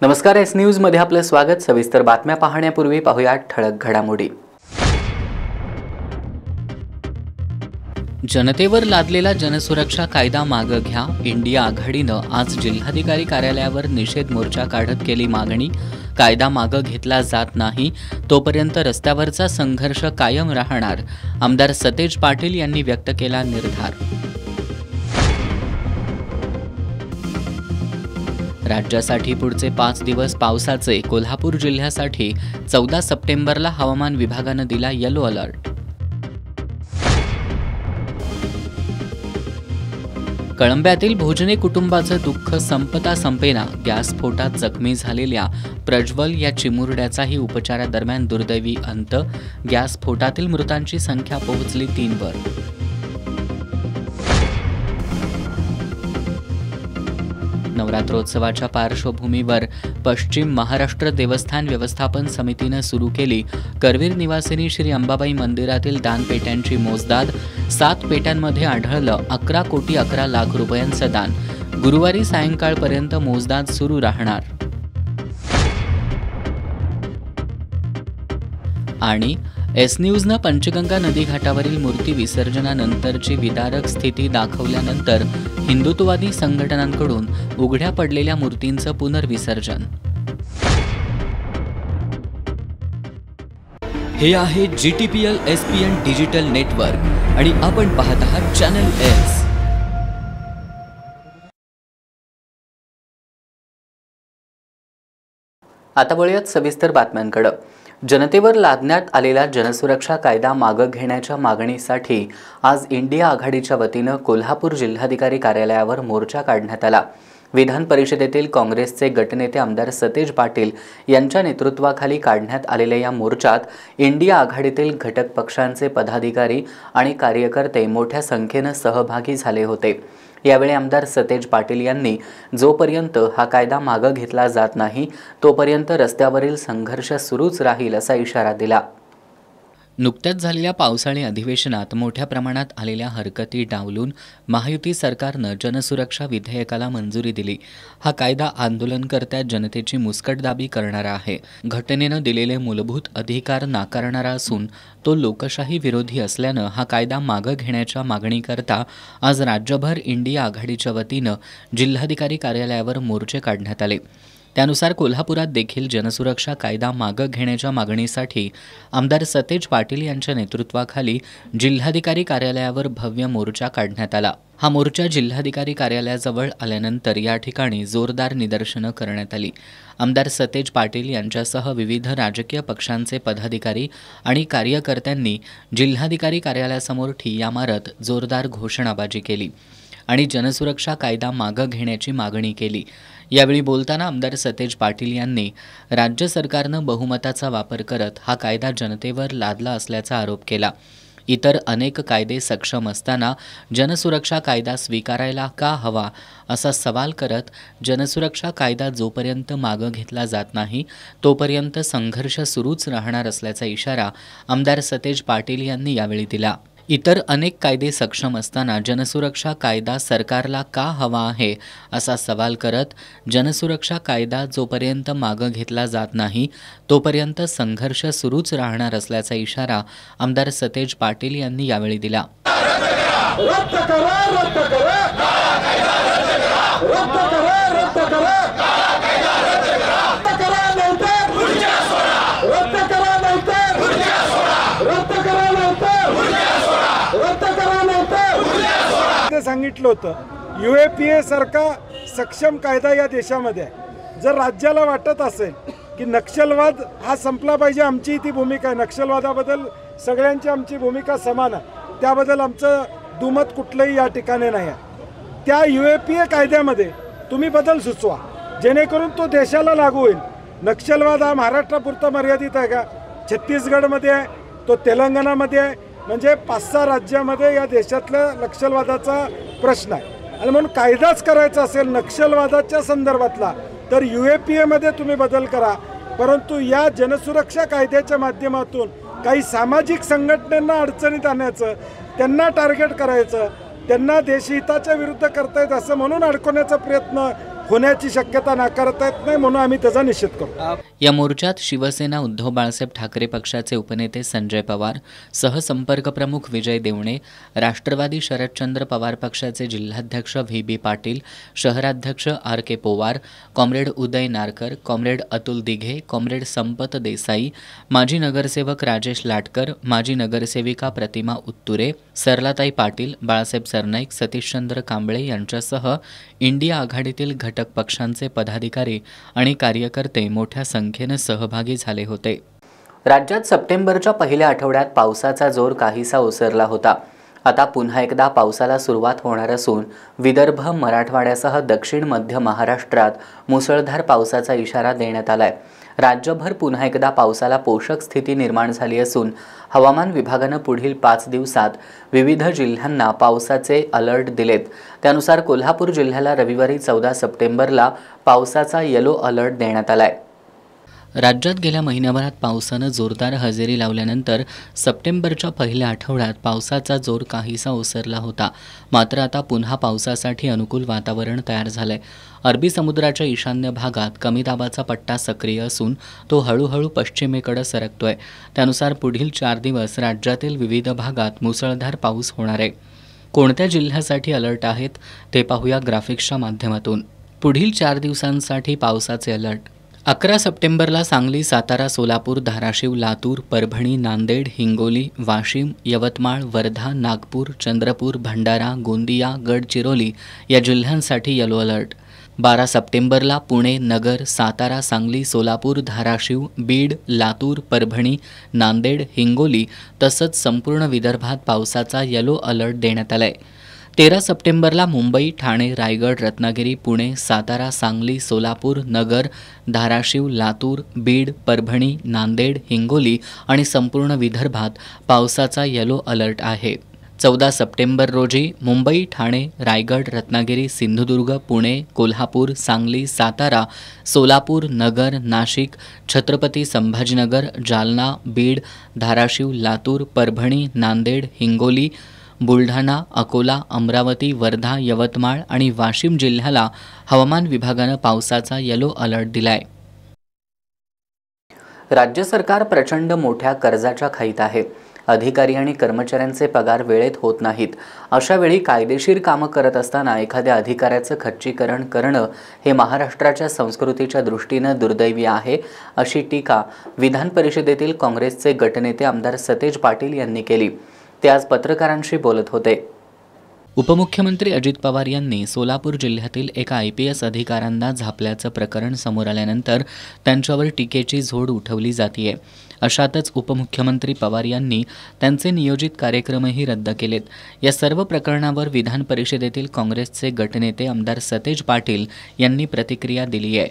नमस्कार, S news मध्ये आपलं स्वागत। सविस्तर बातम्या पाहण्यापूर्वी पाहूया ठळक घडामोडी। जनतेवर लादलेला जनसुरक्षा कायदा मागे घ्या। इंडिया आघाडीनं आज जिल्हाधिकारी कार्यालयावर निषेध मोर्चा काढत केली मागणी। कायदा मागे घेतला जात नाही तोपर्यंत रस्त्यावरचा संघर्ष कायम राहणार। आमदार सतेज पाटील यांनी व्यक्त केला निर्धार। राज्यासाठी पुढचे 5 दिवस पावसाचे। कोल्हापूर जिल्ह्यासाठी 14 सप्टेंबरला हवामान विभागानं दिला येलो अलर्ट। कळंब्यातील भोजने कुटुंबाचं दुःख संपता संपेना। गॅस स्फोटात जखमी झालेल्या प्रज्वल या चिमुरड्याचाही उपचारादरम्यान दुर्दैवी अंत। गॅस स्फोटातील मृतांची संख्या पोहोचली 3 वर। नवरात्रोत्सवाच्या पार्श्वभूमीवर पश्चिम महाराष्ट्र देवस्थान व्यवस्थापन समितीने सुरू केली करवीर निवासिनी श्री अंबाबाई मंदिरातील दानपेट्यांची मोजदाद। 7 पेट्यांमध्ये आढळलं 11 कोटी 11 लाख रुपयांचं दान। गुरुवारी सायंकाळपर्यंत मोजदाद सुरू राहणार। आणि एस न्यूजनं पंचगंगा नदी घाटावरील मूर्ती विसर्जनानंतरची विदारक स्थिती दाखवल्यानंतर हिंदुत्ववादी संघटनांकडून उघड्या पडलेल्या मूर्तींचं पुनर्विसर्जन। हे आहे GTPL SPN डिजिटल नेटवर्क आणि आपण पाहत आहात चॅनल एस। आता वळूयात सविस्तर बातम्यांकडे। जनतेवर लादण्यात आलेला जनसुरक्षा कायदा मागे घेण्याच्या मागणीसाठी आज इंडिया आघाडीच्या वतीने कोल्हापूर जिल्हाधिकारी कार्यालयावर मोर्चा काढण्यात आला। विधान परिषदेतील काँग्रेसचे गटनेते आमदार सतेज पाटील यांच्या नेतृत्वाखाली काढण्यात आलेल्या या मोर्चात इंडिया आघाडीतील घटक पक्षांचे पदाधिकारी आणि कार्यकर्ते मोठ्या संख्येने सहभागी झाले होते। यावेळी आमदार सतेज पाटील यांनी जोपर्यंत हा कायदा मागे घेतला जात नाही तोपर्यंत रस्त्यावरील संघर्ष सुरूच राहील असा इशारा दिला। नुकत्याच झालेल्या पावसाळी अधिवेशनात मोठ्या प्रमाणात आलेल्या हरकती डावलून महायुती सरकारनं जनसुरक्षा विधेयकाला मंजुरी दिली। हा कायदा आंदोलनकर्त्या जनतेची मुस्कटदाबी करणारा आहे। घटनेनं दिलेले मूलभूत अधिकार नाकारणारा असून तो लोकशाही विरोधी असल्यानं हा कायदा मागे घेण्याच्या मागणीकरता आज राज्यभर इंडिया आघाडीच्या वतीनं जिल्हाधिकारी कार्यालयावर मोर्चे काढण्यात आले। त्यानुसार कोल्हापुरात देखील जनसुरक्षा कायदा मागे घेण्याच्या मागणीसाठी आमदार सतेज पाटील यांच्या नेतृत्वाखाली जिल्हाधिकारी कार्यालयावर भव्य मोर्चा काढण्यात आला। हा मोर्चा जिल्हाधिकारी कार्यालयाजवळ आल्यानंतर या ठिकाणी जोरदार निदर्शनं करण्यात आली। आमदार सतेज पाटील यांच्यासह विविध राजकीय पक्षांचे पदाधिकारी आणि कार्यकर्त्यांनी जिल्हाधिकारी कार्यालयासमोर ठिय्या मारत जोरदार घोषणाबाजी केली आणि जनसुरक्षा कायदा मागे घेण्याची मागणी केली। यावेळी बोलताना आमदार सतेज पाटील यांनी राज्य सरकारनं बहुमताचा वापर करत हा कायदा जनतेवर लादला असल्याचा आरोप केला। इतर अनेक कायदे सक्षम असताना जनसुरक्षा कायदा स्वीकारायला का हवा असा सवाल करत जनसुरक्षा कायदा जोपर्यंत मागे घेतला जात नाही तोपर्यंत संघर्ष सुरूच राहणार असल्याचा इशारा आमदार सतेज पाटील यांनी यावेळी दिला। इतर अनेक कायदे सक्षम असताना जनसुरक्षा कायदा सरकारला का हवा आहे असा सवाल करत जनसुरक्षा कायदा जोपर्यंत मागे घेतला जात नाही तोपर्यंत संघर्ष सुरूच राहणार असल्याचा इशारा आमदार सतेज पाटील यांनी यावेळी दिला। सांगितलं होतं UAPA सारखा सक्षम कायदा या देशामध्ये जर राज्याला वाटत असेल की नक्षलवाद हा संपला पाहिजे, आमची ती भूमिका आहे। नक्षलवादाबद्दल सगळ्यांची आमची भूमिका समान आहे, त्याबद्दल आमचं दुमत कुठलंही या ठिकाणी नाही आहे। त्या UAPA कायद्यामध्ये तुम्ही बदल सुचवा जेणेकरून तो देशाला लागू होईल। नक्षलवाद हा महाराष्ट्रापुरता मर्यादित आहे का? छत्तीसगडमध्ये आहे, तो तेलंगणामध्ये आहे, म्हणजे 5-6 राज्यामध्ये या देशातल्या नक्षलवादाचा प्रश्न आहे। आणि म्हणून कायदाच करायचा असेल नक्षलवादाच्या संदर्भातला तर UAPA मध्ये तुम्ही बदल करा, परंतु या जनसुरक्षा कायद्याच्या माध्यमातून काही सामाजिक संघटनांना अडचणीत आणण्याचं, त्यांना टार्गेट करायचं, त्यांना देशहिताच्या विरुद्ध करतायत असं म्हणून अडकवण्याचा प्रयत्न होण्याची शक्यता नाकारता येत नाही, म्हणून आम्ही त्याचा निषेध करतो. या मोर्चात शिवसेना उद्धव बाळासाहेब ठाकरे पक्षाचे उपनेते संजय पवार, सहसंपर्क प्रमुख विजय देवणे, राष्ट्रवादी शरदचंद्र पवार पक्षाचे जिल्हाध्यक्ष व्ही बी पाटील, शहराध्यक्ष आर के पोवार, कॉम्रेड उदय नारकर, कॉम्रेड अतुल दिघे, कॉम्रेड संपत देसाई, माजी नगरसेवक राजेश लाटकर, माजी नगरसेविका प्रतिमा उत्तुरे, सरलाताई पाटील, बाळासाहेब सरनाईक, सतीशचंद्र कांबळे यांच्यासह इंडिया आघाडीतील घटक पक्षांचे पदाधिकारी आणि कार्यकर्ते मोठ्या संख्येने सहभागी झाले होते. राज्यात सप्टेंबरच्या पहिल्या आठवड्यात पावसाचा जोर काहीसा ओसरला होता. आता पुन्हा एकदा पावसाला सुरुवात होणार असून विदर्भ, मराठवाड्यासह दक्षिण मध्य महाराष्ट्रात मुसळधार पावसाचा इशारा देण्यात आलाय. राज्यभर पुन्हा एकदा पावसाला पोषक स्थिती निर्माण झाली असून हवामान विभागानं पुढील 5 दिवसात विविध जिल्ह्यांना पावसाचे अलर्ट दिलेत. त्यानुसार कोल्हापूर जिल्ह्याला रविवारी 14 सप्टेंबरला पावसाचा येलो अलर्ट देण्यात आलाय. राज्यात गेल्या महिन्याभरात पावसानं जोरदार हजेरी लावल्यानंतर सप्टेंबरच्या पहिल्या आठवड्यात पावसाचा जोर काहीसा ओसरला होता. मात्र आता पुन्हा पावसासाठी अनुकूल वातावरण तयार झालंय. अरबी समुद्राच्या ईशान्य भागात कमी दाबाचा पट्टा सक्रिय असून तो हळूहळू पश्चिमेकडे सरकतोय. त्यानुसार पुढील 4 दिवस राज्यातील विविध भागात मुसळधार पाऊस होणार आहे. कोणत्या जिल्ह्यासाठी अलर्ट आहेत ते पाहूया ग्राफिक्सच्या माध्यमातून. पुढील 4 दिवसांसाठी पावसाचे अलर्ट. 11 सप्टेंबरला सांगली, सातारा, सोलापूर, धाराशिव, लातूर, परभणी, नांदेड, हिंगोली, वाशिम, यवतमाळ, वर्धा, नागपूर, चंद्रपूर, भंडारा, गोंदिया, गडचिरोली या जिल्ह्यांसाठी येलो अलर्ट. 12 सप्टेंबरला पुणे, नगर, सातारा, सांगली, सोलापूर, धाराशिव, बीड, लातूर, परभणी, नांदेड, हिंगोली तसंच संपूर्ण विदर्भात पावसाचा येलो अलर्ट देण्यात आलाय. 13 सप्टेंबरला मुंबई, ठाणे, रायगड, रत्नागिरी, पुणे, सातारा, सांगली, सोलापूर, नगर, धाराशिव, लातूर, बीड, परभणी, नांदेड, हिंगोली आणि संपूर्ण विदर्भात पावसाचा येलो अलर्ट आहे. 14 सप्टेंबर रोजी मुंबई, ठाणे, रायगड, रत्नागिरी, सिंधुदुर्ग, पुणे, कोल्हापूर, सांगली, सातारा, सोलापूर, नगर, नाशिक, छत्रपती संभाजीनगर, जालना, बीड, धाराशिव, लातूर, परभणी, नांदेड, हिंगोली, बुलढाणा, अकोला, अमरावती, वर्धा, यवतमाळ आणि वाशिम जिल्ह्याला हवामान विभागानं पावसाचा येलो अलर्ट दिलाय. राज्य सरकार प्रचंड मोठ्या कर्जाच्या खाईत आहे. अधिकारी आणि कर्मचाऱ्यांचे पगार वेळेत होत नाहीत. अशा वेळी कायदेशीर कामं करत असताना एखाद्या अधिकाऱ्याचं खच्चीकरण करणं हे महाराष्ट्राच्या संस्कृतीच्या दृष्टीनं दुर्दैवी आहे, अशी टीका विधान परिषदेतील काँग्रेसचे गटनेते आमदार सतेज पाटील यांनी केली. ते आज पत्रकारांशी बोलत होते. उपमुख्यमंत्री अजित पवार यांनी सोलापूर जिल्ह्यातील एका IPS अधिकाऱ्यांना झापल्याचं प्रकरण समोर आल्यानंतर त्यांच्यावर टीकेची झोड उठवली जातीये. अशातच उपमुख्यमंत्री पवार यांनी त्यांचे नियोजित कार्यक्रमही रद्द केलेत. या सर्व प्रकरणावर विधान परिषदेतील काँग्रेसचे गटनेते आमदार सतेज पाटील यांनी प्रतिक्रिया दिली आहे.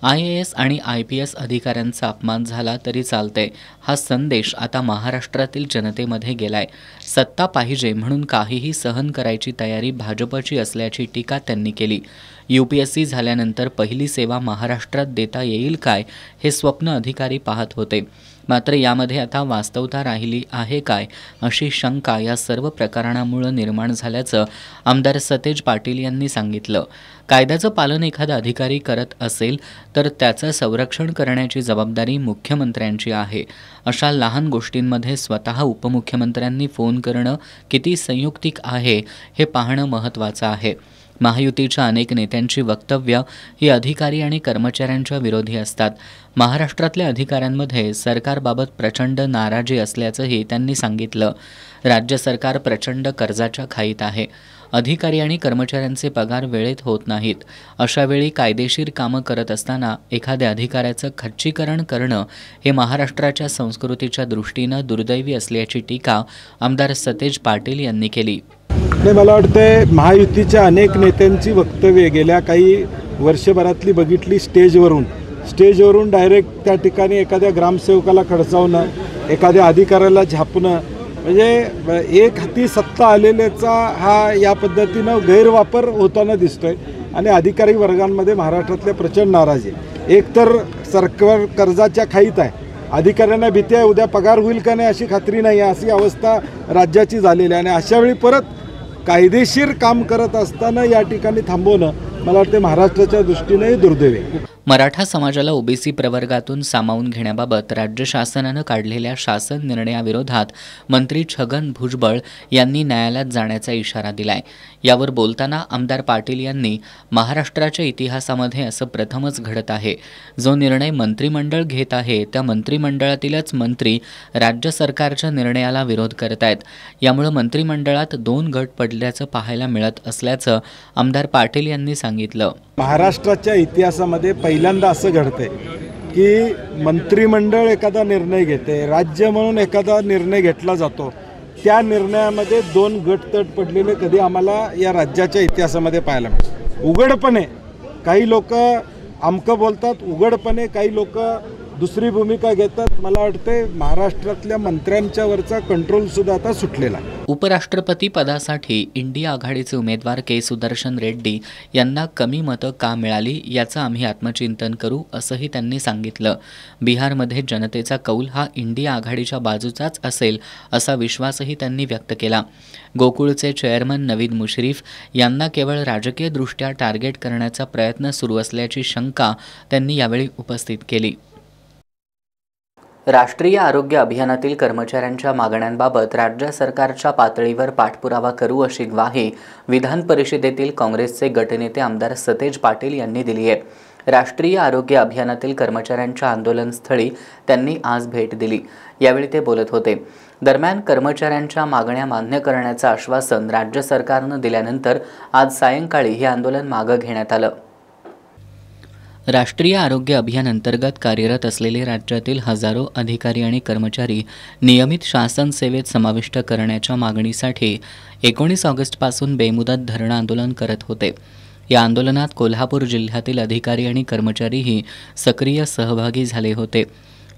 IAS आणि IPS अधिकाऱ्यांचा अपमान झाला तरी चालतंय, हा संदेश आता महाराष्ट्रातील जनतेमध्ये गेलाय. सत्ता पाहिजे म्हणून काहीही सहन करायची तयारी भाजपची असल्याची टीका त्यांनी केली. UPSC झाल्यानंतर पहिली सेवा महाराष्ट्रात देता येईल काय हे स्वप्न अधिकारी पाहत होते. मात्र यामध्ये आता वास्तवता राहिली आहे काय अशी शंका या सर्व प्रकरणामुळे निर्माण झाल्याचं आमदार सतेज पाटील यांनी सांगितलं. कायद्याचं पालन एखादा अधिकारी करत असेल तर त्याचं संरक्षण करण्याची जबाबदारी मुख्यमंत्र्यांची आहे. अशा लहान गोष्टींमध्ये स्वतः उपमुख्यमंत्र्यांनी फोन करणं किती संयुक्तिक आहे हे पाहणं महत्त्वाचं आहे. महायुतीच्या अनेक नेत्यांची वक्तव्य ही अधिकारी आणि कर्मचाऱ्यांच्या विरोधी असतात. महाराष्ट्रातल्या अधिकाऱ्यांमध्ये सरकारबाबत प्रचंड नाराजी असल्याचंही त्यांनी सांगितलं. राज्य सरकार प्रचंड कर्जाच्या खाईत आहे. अधिकारी आणि कर्मचाऱ्यांचे पगार वेळेत होत नाहीत. अशावेळी कायदेशीर कामं करत असताना एखाद्या अधिकाऱ्याचं खच्चीकरण करणं हे महाराष्ट्राच्या संस्कृतीच्या दृष्टीनं दुर्दैवी असल्याची टीका आमदार सतेज पाटील यांनी केली. मला वाटतं महायुतीच्या अनेक नेत्यांची वक्तव्ये गेल्या काही वर्षभरातली बघितली स्टेजवरून डायरेक्ट त्या ठिकाणी एखाद्या ग्रामसेवकाला खडसावणं, एखाद्या अधिकाऱ्याला झापणं, म्हणजे एक हाती सत्ता आलेल्याचा हा या पद्धतीनं गैरवापर होताना दिसतोय आणि अधिकारी वर्गांमध्ये महाराष्ट्रातल्या प्रचंड नाराजी. एकतर सरकार कर्जाच्या खाईत आहे, अधिकाऱ्यांना भीती आहे उद्या पगार होईल का नाही अशी खात्री नाही आहे, अशी अवस्था राज्याची झालेली आहे. आणि अशावेळी परत कायदेशीर काम करत असताना या ठिकाणी थांबवणं मला वाटते महाराष्ट्राच्या दृष्टीनेही दुर्दैवी आहे. मराठा समाजाला ओबीसी प्रवर्गातून सामावून घेण्याबाबत राज्य शासनानं काढलेल्या शासन निर्णयाविरोधात मंत्री छगन भुजबळ यांनी न्यायालयात जाण्याचा इशारा दिलाय. यावर बोलताना आमदार पाटील यांनी महाराष्ट्राच्या इतिहासामध्ये असं प्रथमच घडत आहे. जो निर्णय मंत्रिमंडळ घेत आहे त्या मंत्रिमंडळातीलच मंत्री राज्य सरकारच्या निर्णयाला विरोध करत आहेत. यामुळे मंत्रिमंडळात 2 गट पडल्याचं पाहायला मिळत असल्याचं आमदार पाटील यांनी सांगितलं. महाराष्ट्राच्या इतिहासामध्ये पहिल्यांदा असं घडते की मंत्रिमंडळ एखादा निर्णय घेते, राज्य म्हणून एखादा निर्णय घेतला जातो, त्या निर्णयामध्ये 2 गट तट पडलेले कधी आम्हाला या राज्याच्या इतिहासामध्ये पाहायला मिळतं. उघडपणे काही लोक आमकं बोलतात, उघडपणे काही लोक दुसरी भूमिका घेतात. मला वाटते महाराष्ट्रातल्या मंत्र्यांच्या वरचा कंट्रोल सुद्धा आता सुटलेला आहे. उपराष्ट्रपती पदासाठी इंडिया आघाडीचे उमेदवार के सुदर्शन रेड्डी यांना कमी मतं का मिळाली याचं आम्ही आत्मचिंतन करू असंही त्यांनी सांगितलं. बिहारमध्ये जनतेचा कौल हा इंडिया आघाडीच्या बाजूचाच असेल असा विश्वासही त्यांनी व्यक्त केला. गोकुळचे चेअरमन नवीद मुश्रीफ यांना केवळ राजकीयदृष्ट्या टार्गेट करण्याचा प्रयत्न सुरू असल्याची शंका त्यांनी यावेळी उपस्थित केली. राष्ट्रीय आरोग्य अभियानातील कर्मचाऱ्यांच्या मागण्यांबाबत राज्य सरकारच्या पातळीवर पाठपुरावा करू अशी ग्वाही विधान परिषदेतील काँग्रेसचे गटनेते आमदार सतेज पाटील यांनी दिली आहे. राष्ट्रीय आरोग्य अभियानातील कर्मचाऱ्यांच्या आंदोलनस्थळी त्यांनी आज भेट दिली. यावेळी ते बोलत होते. दरम्यान कर्मचाऱ्यांच्या मागण्या मान्य करण्याचं आश्वासन राज्य सरकारनं दिल्यानंतर आज सायंकाळी हे आंदोलन मागे घेण्यात आलं. राष्ट्रीय आरोग्य अभियान अंतर्गत कार्यरत असलेले राज्यातील हजारो अधिकारी आणि कर्मचारी नियमित शासन सेवेत समाविष्ट करण्याच्या मागणीसाठी 19 ऑगस्टपासून बेमुदत धरणं आंदोलन करत होते. या आंदोलनात कोल्हापूर जिल्ह्यातील अधिकारी आणि कर्मचारीही सक्रिय सहभागी झाले होते.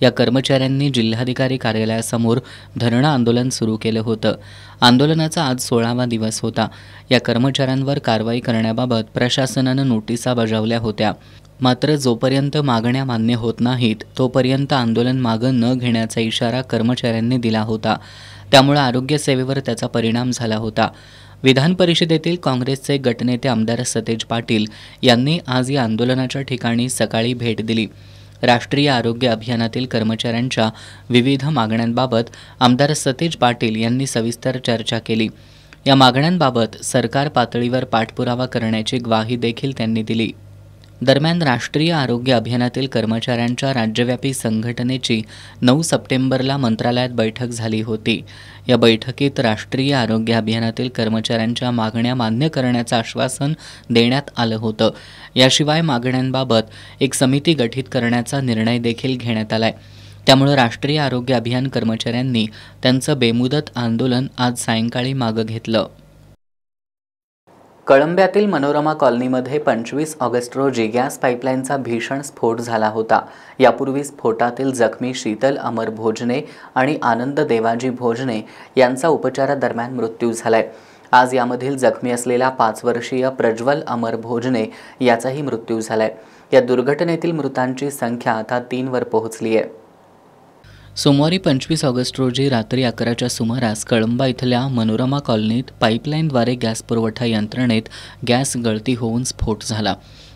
या कर्मचाऱ्यांनी जिल्हाधिकारी कार्यालयासमोर धरणं आंदोलन सुरू केलं होतं. आंदोलनाचा आज 16वा दिवस होता. या कर्मचाऱ्यांवर कारवाई करण्याबाबत प्रशासनानं नोटिसा बजावल्या होत्या. मात्र जोपर्यंत मागण्या मान्य होत नाहीत तोपर्यंत आंदोलन मागं न घेण्याचा इशारा कर्मचाऱ्यांनी दिला होता. त्यामुळे आरोग्य सेवेवर त्याचा परिणाम झाला होता. विधान परिषदेतील काँग्रेसचे गटनेते आमदार सतेज पाटील यांनी आज या आंदोलनाच्या ठिकाणी सकाळी भेट दिली. राष्ट्रीय आरोग्य अभियानातील कर्मचाऱ्यांच्या विविध मागण्यांबाबत आमदार सतेज पाटील यांनी सविस्तर चर्चा केली. या मागण्यांबाबत सरकार पातळीवर पाठपुरावा करण्याची ग्वाही देखील त्यांनी दिली. दरम्यान राष्ट्रीय आरोग्य अभियानातील कर्मचाऱ्यांच्या राज्यव्यापी संघटनेची 9 सप्टेंबरला मंत्रालयात बैठक झाली होती. या बैठकीत राष्ट्रीय आरोग्य अभियानातील कर्मचाऱ्यांच्या मागण्या मान्य करण्याचं आश्वासन देण्यात आलं होतं. याशिवाय मागण्यांबाबत एक समिती गठीत करण्याचा निर्णय देखील घेण्यात आलाय. त्यामुळे राष्ट्रीय आरोग्य अभियान कर्मचाऱ्यांनी त्यांचं बेमुदत आंदोलन आज सायंकाळी मागे घेतलं. कळंब्यातील मनोरमा कॉलनीमध्ये 25 ऑगस्ट रोजी गॅस पाईपलाईनचा भीषण स्फोट झाला होता. यापूर्वी स्फोटातील जखमी शीतल अमर भोजने आणि आनंद देवाजी भोजने यांचा उपचारादरम्यान मृत्यू झालाय. आज यामधील जखमी असलेला 5 वर्षीय प्रज्वल अमर भोजने याचाही मृत्यू झालाय. या दुर्घटनेतील मृतांची संख्या आता 3 वर पोहोचली आहे. सोमवारी 25 ऑगस्ट रोजी रात्री 11च्या सुमारास कळंबा इथल्या मनोरमा कॉलनीत पाईपलाईनद्वारे गॅस पुरवठा यंत्रणेत गॅस गळती होऊन स्फोट झाला.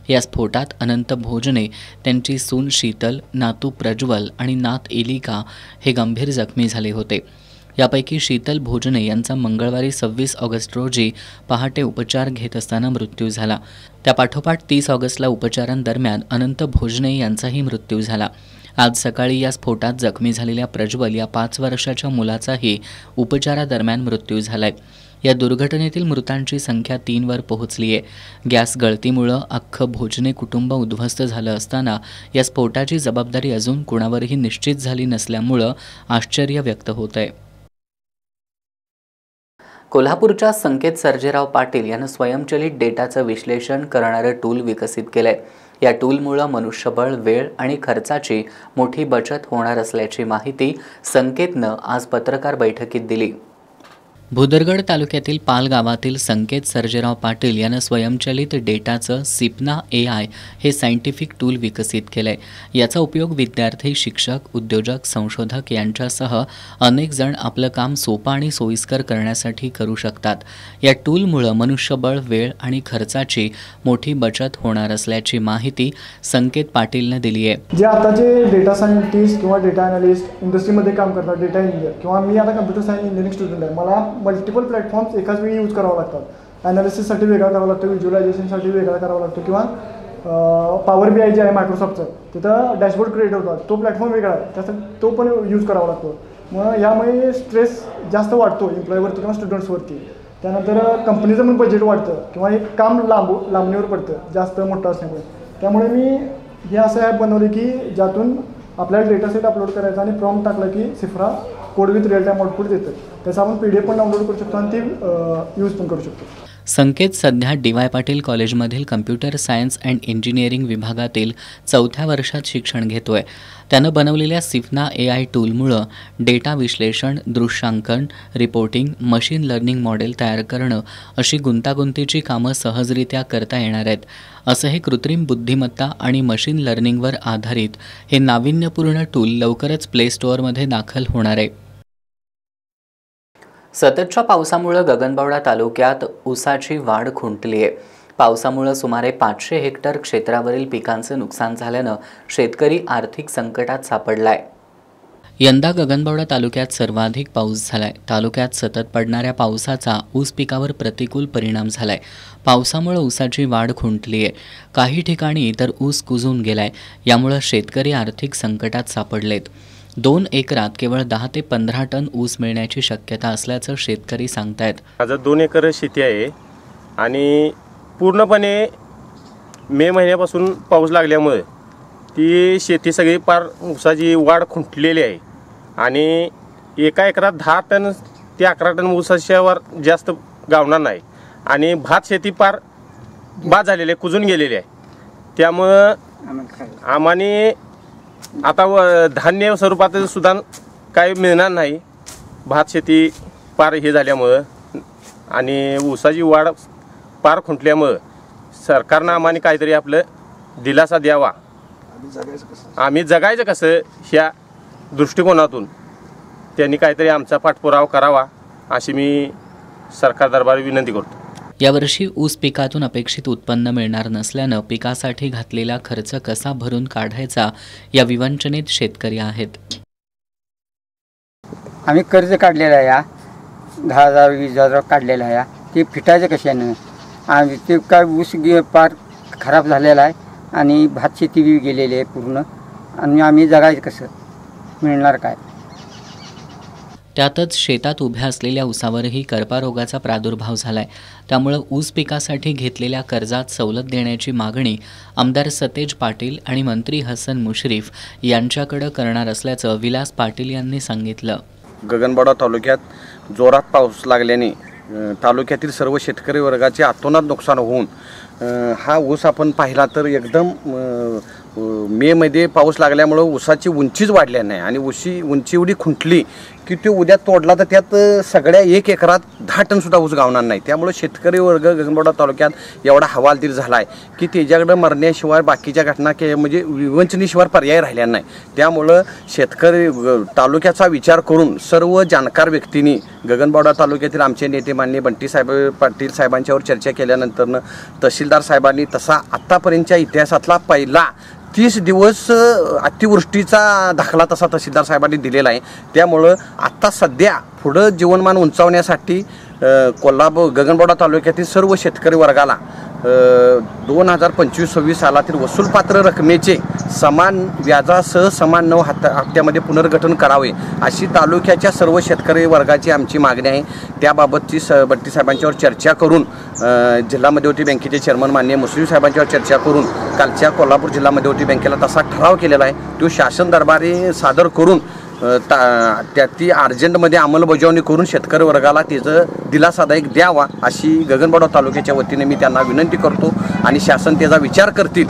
या स्फोटात अनंत भोजने, त्यांची सून शीतल, नातू प्रज्वल आणि नात एलिका हे गंभीर जखमी झाले होते. यापैकी शीतल भोजने यांचा मंगळवारी 26 ऑगस्ट रोजी पहाटे उपचार घेत असताना मृत्यू झाला. त्यापाठोपाठ 30 ऑगस्टला उपचारांदरम्यान अनंत भोजने यांचाही मृत्यू झाला. आज सकाळी या स्फोटात जखमी झालेल्या प्रज्वल या 5 वर्षाच्या मुलाचाही उपचारादरम्यान मृत्यू झालाय. या दुर्घटनेतील मृतांची संख्या 3 वर पोहोचली आहे. गॅस गळतीमुळं अख्खं भोजने कुटुंब उद्ध्वस्त झालं असताना या स्फोटाची जबाबदारी अजून कुणावरही निश्चित झाली नसल्यामुळं आश्चर्य व्यक्त होत आहे. कोल्हापूरच्या संकेत सर्जेराव पाटील यांनी स्वयंचलित डेटाचं विश्लेषण करणारं टूल विकसित केलंय. या टूलमुळे मनुष्यबळ, वेळ आणि खर्चाची मोठी बचत होणार असल्याची माहिती संकेतनं आज पत्रकार बैठकीत दिली. भुदरगड तालुक्यातील पाल गावातील संकेत सर्जेराव पाटील यानं स्वयंचलित डेटाचं सिपना AI हे सायंटिफिक टूल विकसित केलंय। याचा उपयोग विद्यार्थी, शिक्षक, उद्योजक, संशोधक यांच्यासह अनेक जण आपलं काम सोपं आणि सोयीस्कर करण्यासाठी करू शकतात। या टूलमुळे मनुष्यबळ, वेळ आणि खर्चाची मोठी बचत होणार असल्याची माहिती संकेत पाटीलनं दिली आहे। जे आताचे डेटा सायंटिस्ट किंवा डेटा अनालिस्ट इंडस्ट्रीमध्ये काम करतात, डेटा इंजिनियर किंवा मी आता कम्प्युटर सायन्स इंजिनिअरिंग स्टुडंट आहे, मला मल्टिपल प्लॅटफॉर्म्स एकाच वेळी यूज करावं लागतात। ॲनालिसिससाठी वेगळा करावं लागतं, व्हिज्युअलायझेशनसाठी वेगळा करावं लागतो किंवा पॉवर BI जे आहे मायक्रोसॉफ्टचं, तिथं डॅशबोर्ड क्रिएट होतात, तो प्लॅटफॉर्म वेगळा आहे, त्यासाठी तो पण यूज करावा लागतो। मग यामुळे स्ट्रेस जास्त वाढतो एम्प्लॉईवरती किंवा स्टुडंट्सवरती। त्यानंतर कंपनीचं पण बजेट वाढतं किंवा एक काम लांबणीवर पडतं जास्त मोठं असल्यामुळे। त्यामुळे मी हे असं ॲप बनवले की ज्यातून आपल्याला डेटा सेट अपलोड करायचा आणि प्रॉम्प्ट टाकला की सिफ्रा code with real time output देतं। त्याचा आपण PDF पण डाउनलोड करू शकतो आणि ती यूज पण करू शकतो। संकेत सध्या DY पाटील कॉलेजमधील कम्प्युटर सायन्स अँड इंजिनिअरिंग विभागातील 4थ्या वर्षात शिक्षण घेतोय। त्यानं बनवलेल्या सिपना AI टूलमुळं डेटा विश्लेषण, दृश्यांकन, रिपोर्टिंग, मशीन लर्निंग मॉडेल तयार करणं अशी गुंतागुंतीची कामं सहजरित्या करता येणार आहेत। असं हे कृत्रिम बुद्धिमत्ता आणि मशीन लर्निंगवर आधारित हे नाविन्यपूर्ण टूल लवकरच प्ले स्टोअरमध्ये दाखल होणार आहे। सततच्या पावसामुळे गगनबावडा तालुक्यात ऊसाची वाढ खुंटली आहे। पावसामुळे सुमारे 500 हेक्टर क्षेत्रावरील पिकांचे नुकसान झाल्यानं शेतकरी आर्थिक संकटात सापडलाय। यंदा गगनबावडा तालुक्यात सर्वाधिक पाऊस झालाय। तालुक्यात सतत पडणाऱ्या पावसाचा ऊस पिकावर प्रतिकूल परिणाम झालाय। पावसामुळे ऊसाची वाढ खुंटली आहे। काही ठिकाणी तर ऊस कुजून गेलाय। यामुळे शेतकरी आर्थिक संकटात सापडलेत। 2 एकरात केवळ 10 ते 15 टन ऊस मिळण्याची शक्यता असल्याचं शेतकरी सांगतायत। माझं 2 एकर शेती आहे आणि पूर्णपणे मे महिन्यापासून पाऊस लागल्यामुळे ती शेती सगळी पार ऊसाची वाढ खुंटलेली आहे आणि एका एकरात 10 टन ते 11 टन ऊसाच्यावर जास्त गावणार नाही आणि भात शेती पार बाद झालेली आहे, कुजून गेलेली आहे। त्यामुळं आम्हाने आता धान्य स्वरूपात सुद्धा काही मिळणार नाही। भात शेती पार हे झाल्यामुळं आणि ऊसाची वाढ पार खुंटल्यामुळं सरकारनं आम्हाला काहीतरी आपलं दिलासा द्यावा। आम्ही जगायचं कसं ह्या दृष्टिकोनातून त्यांनी काहीतरी आमचा पाठपुरावा करावा अशी मी सरकार दरबारी विनंती करतो। यावर्षी ऊस पिकातून अपेक्षित उत्पन्न मिळणार नसल्यानं पिकासाठी घातलेला खर्च कसा भरून काढायचा या विवंचनेत शेतकरी आहेत। आम्ही कर्ज काढलेलं आहे, 10,000 20,000 काढलेलं आहे, ते फिटायचं कशानं? आम्ही ते काय ऊस पार खराब झालेला आहे आणि भात शेती बी गेलेली आहे पूर्ण, आणि आम्ही जगायचं कसं? मिळणार काय? त्यातच शेतात उभ्या असलेल्या ऊसावरही करपा रोगाचा प्रादुर्भाव झालाय। त्यामुळे ऊस पिकासाठी घेतलेल्या कर्जात सवलत देण्याची मागणी आमदार सतेज पाटील आणि मंत्री हसन मुश्रीफ यांच्याकडे करणार असल्याचं विलास पाटील यांनी सांगितलं। गगनबावडा तालुक्यात जोरात पाऊस लागल्याने तालुक्यातील सर्व शेतकरी वर्गाचे अतोनात नुकसान होऊन हा ऊस आपण पाहिला तर एकदम मे मध्ये पाऊस लागल्यामुळं ऊसाची उंचीच वाढली नाही आणि उंची एवढी खुंटली की तो उद्या तोडला तर त्यात सगळ्या 1 एकरात 10 टन सुद्धा ऊस गावणार नाही। त्यामुळे शेतकरी वर्ग गगनबावडा तालुक्यात एवढा हवालदिल झाला आहे की त्याच्याकडे मरण्याशिवाय बाकीच्या घटना म्हणजे विवंचनेशिवाय पर्याय राहिल्या नाही। त्यामुळं शेतकरी तालुक्याचा विचार करून सर्व जाणकार व्यक्तींनी गगनबावडा तालुक्यातील आमचे नेते माननीय बंटी साहेब पाटील साहेबांच्यावर चर्चा केल्यानंतरनं तहसीलदार साहेबांनी तसा आत्तापर्यंतच्या इतिहासातला पहिला 30 दिवस अतिवृष्टीचा दाखला तसा तहसीलदार साहेबांनी दिलेला आहे। त्यामुळं आत्ता सध्या पुढं जीवनमान उंचावण्यासाठी गगनबावडा तालुक्यातील सर्व शेतकरी वर्गाला 2025-26 सालातील वसूलपात्र रकमेचे समान व्याजासह समान 9 हप्त्यामध्ये पुनर्गठन करावे अशी तालुक्याच्या सर्व शेतकरी वर्गाची आमची मागणी आहे। त्याबाबतची बंटी साहेबांच्यावर चर्चा करून जिल्हा मध्यवर्ती बँकेचे चेअरमन माननीय मुश्रीफ साहेबांच्यावर चर्चा करून कालच्या कोल्हापूर जिल्हा मध्यवर्ती बँकेला तसा ठराव केलेला आहे। तो शासन दरबारी सादर करून ती अर्जंटमध्ये अंमलबजावणी करून शेतकरी वर्गाला त्याचं दिलासादायक द्यावा अशी गगनबावडा तालुक्याच्या वतीने मी त्यांना विनंती करतो आणि शासन त्याचा विचार करतील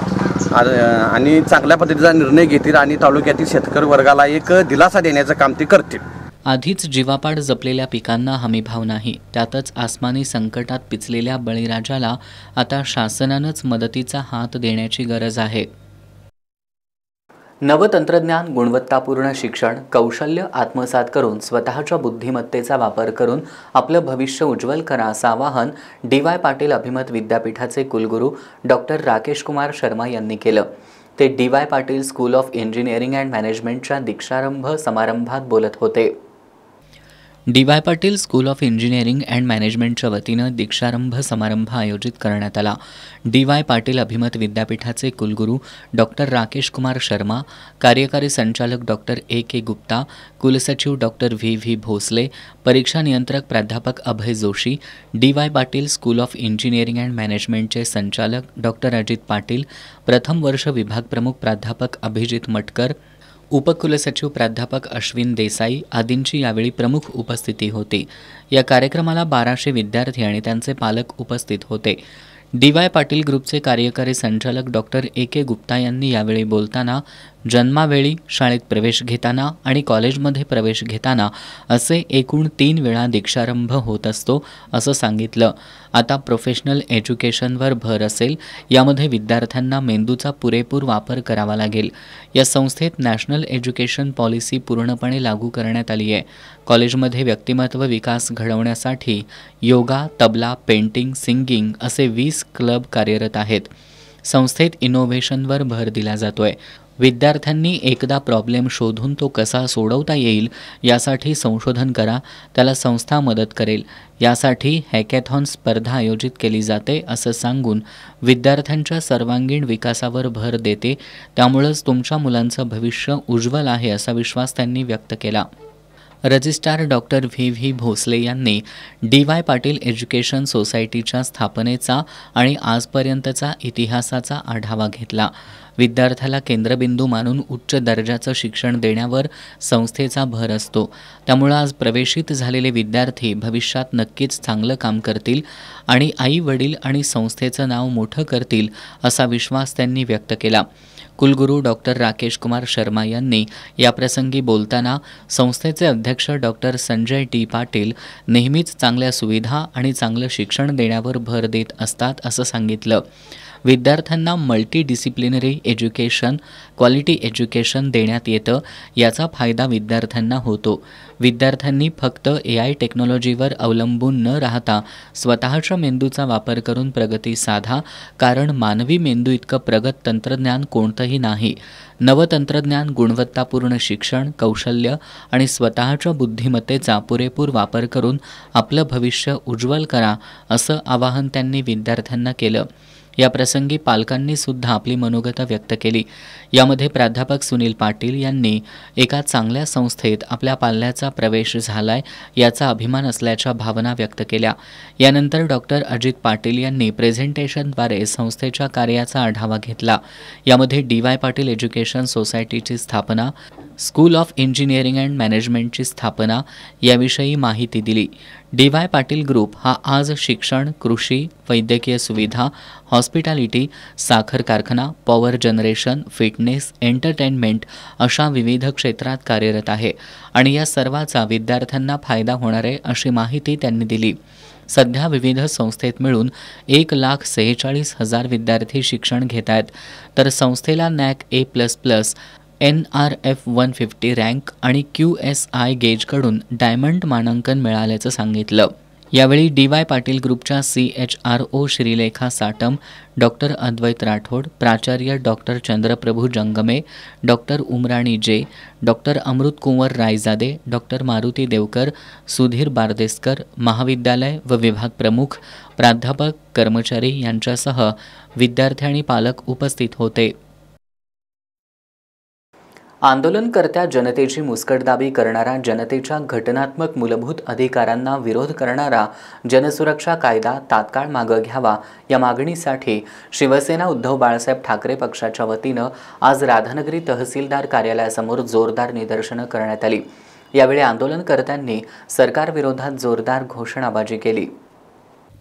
आणि चांगल्या पद्धतीचा निर्णय घेतील आणि तालुक्यातील शेतकरी वर्गाला एक दिलासा देण्याचं काम ते करतील। आधीच जीवापाड जपलेल्या पिकांना हमीभाव नाही, त्यातच आसमानी संकटात पिचलेल्या बळीराजाला आता शासनानंच मदतीचा हात देण्याची गरज आहे. नवतंत्रज्ञान, गुणवत्तापूर्ण शिक्षण, कौशल्य आत्मसात करून स्वतःच्या बुद्धिमत्तेचा वापर करून आपलं भविष्य उज्ज्वल करा असं आवाहन डी.वाय. पाटील अभिमत विद्यापीठाचे कुलगुरू डॉक्टर राकेश कुमार शर्मा यांनी केलं. ते DY. Patil school of engineering and मॅनेजमेंटच्या दीक्षारंभ समारंभात बोलत होते. DY. Patil school of engineering and मॅनेजमेंटच्या वतीनं दीक्षारंभ समारंभ आयोजित करण्यात आला. डी.वाय. पाटील अभिमत विद्यापीठाचे कुलगुरू डॉक्टर राकेश कुमार शर्मा, कार्यकारी संचालक डॉक्टर ए.के. गुप्ता, कुलसचिव डॉक्टर व्ही भोसले, परीक्षा नियंत्रक प्राध्यापक Abhay Joshi, D Y. Patil school of engineering and मॅनेजमेंटचे संचालक डॉक्टर अजित पाटील, प्रथम वर्ष विभाग प्रमुख प्राध्यापक अभिजित मटकर, उपकुलसचिव प्राध्यापक अश्विन देसाई आदींची यावेळी प्रमुख उपस्थिती होती. या कार्यक्रमाला 1200 विद्यार्थी आणि त्यांचे पालक उपस्थित होते. डी.वाय. पाटील ग्रुपचे कार्यकारी संचालक डॉक्टर ए.के. गुप्ता यांनी यावेळी बोलताना जन्मावेळी, शाळेत प्रवेश घेताना आणि कॉलेजमध्ये प्रवेश घेताना असे एकूण 3 वेळा दीक्षारंभ होत असतो असं सांगितलं. आता प्रोफेशनल एज्युकेशनवर भर असेल. यामध्ये विद्यार्थ्यांना मेंदूचा पुरेपूर वापर करावा लागेल. या संस्थेत नॅशनल एज्युकेशन पॉलिसी पूर्णपणे लागू करण्यात आली आहे. कॉलेजमध्ये व्यक्तिमत्व विकास घडवण्यासाठी योगा, तबला, पेंटिंग, सिंगिंग असे 20 क्लब कार्यरत आहेत. संस्थेत इनोव्हेशनवर भर दिला जातोय. विद्यार्थ्यांनी एकदा प्रॉब्लेम शोधून तो कसा सोडवता येईल यासाठी संशोधन करा, त्याला संस्था मदत करेल. यासाठी हॅकॅथॉन स्पर्धा आयोजित केली जाते असं सांगून विद्यार्थ्यांच्या सर्वांगीण विकासावर भर देते. त्यामुळेच तुमच्या मुलांचं भविष्य उज्ज्वल आहे असा विश्वास त्यांनी व्यक्त केला. रजिस्ट्रार डॉक्टर व्ही भोसले यांनी डी.वाय. पाटील एज्युकेशन सोसायटीच्या स्थापनेचा आणि आजपर्यंतचा इतिहासाचा आढावा घेतला. विद्यार्थ्याला केंद्रबिंदू मानून उच्च दर्जाचं शिक्षण देण्यावर संस्थेचा भर असतो. त्यामुळे आज प्रवेशित झालेले विद्यार्थी भविष्यात नक्कीच चांगलं काम करतील आणि आई वडील आणि संस्थेचं नाव मोठं करतील असा विश्वास त्यांनी व्यक्त केला. कुलगुरू डॉक्टर राकेश कुमार शर्मा यांनी याप्रसंगी बोलताना संस्थेचे अध्यक्ष डॉक्टर संजय टी. पाटील नेहमीच चांगल्या सुविधा आणि चांगलं शिक्षण देण्यावर भर देत असतात असं सांगितलं. विद्यार्थ्यांना मल्टीडिसिप्लिनरी एज्युकेशन, क्वालिटी एज्युकेशन देण्यात येतं. याचा फायदा विद्यार्थ्यांना होतो. विद्यार्थ्यांनी फक्त AI टेक्नॉलॉजीवर अवलंबून न राहता स्वतःच्या मेंदूचा वापर करून प्रगती साधा, कारण मानवी मेंदू इतकं प्रगत तंत्रज्ञान कोणतंही नाही. नवतंत्रज्ञान, गुणवत्तापूर्ण शिक्षण, कौशल्य आणि स्वतःच्या बुद्धिमत्तेचा पुरेपूर वापर करून आपलं भविष्य उज्ज्वल करा असं आवाहन त्यांनी विद्यार्थ्यांना केलं. या प्रसंगी पालकांनी सुद्धा आपली मनोगत व्यक्त केली. यामध्ये प्राध्यापक सुनील पाटील यांनी एका चांगल्या संस्थेत आपल्या पाल्याचा प्रवेश झालाय याचा अभिमान असल्याच्या भावना व्यक्त केल्या. यानंतर डॉक्टर अजित पाटील यांनी प्रेझेंटेशनद्वारे संस्थेच्या कार्याचा आढावा घेतला. यामध्ये डी.वाय. पाटील एज्युकेशन सोसायटीची स्थापना, स्कूल ऑफ इंजिनिअरिंग अँड मॅनेजमेंटची स्थापना याविषयी माहिती दिली. डी.वाय. पाटील ग्रुप हा आज शिक्षण, कृषी, वैद्यकीय सुविधा, हॉस्पिटॅलिटी, साखर कारखाना, पॉवर जनरेशन, फिटनेस, एंटरटेनमेंट अशा विविध क्षेत्रात कार्यरत आहे आणि या सर्वाचा विद्यार्थ्यांना फायदा होणार आहे अशी माहिती त्यांनी दिली. सध्या विविध संस्थेत मिळून 1,46,000 विद्यार्थी शिक्षण घेत आहेत. तर संस्थेला NAC A++, NRF 150 रँक आणि QSI गेजकडून डायमंड मानांकन मिळाल्याचं सांगितलं. यावेळी डी.वाय. पाटील ग्रुपच्या CHRO श्रीलेखा साटम, डॉक्टर अद्वैत राठोड, प्राचार्य डॉक्टर चंद्रप्रभू जंगमे, डॉक्टर उमराणी जे, डॉक्टर अमृत कुंवर रायजादे, डॉक्टर मारुती देवकर, सुधीर बारदेसकर, महाविद्यालय व विभाग प्रमुख, प्राध्यापक, कर्मचारी यांच्यासह विद्यार्थी आणि पालक उपस्थित होते. आंदोलनकर्त्या जनतेची मुस्कटदाबी करणारा, जनतेच्या घटनात्मक मूलभूत अधिकारांना विरोध करणारा जनसुरक्षा कायदा तात्काळ मागे घ्यावा या मागणीसाठी शिवसेना उद्धव बाळासाहेब ठाकरे पक्षाच्या वतीनं आज राधानगरी तहसीलदार कार्यालयासमोर जोरदार निदर्शनं करण्यात आली. यावेळी आंदोलनकर्त्यांनी सरकारविरोधात जोरदार घोषणाबाजी केली.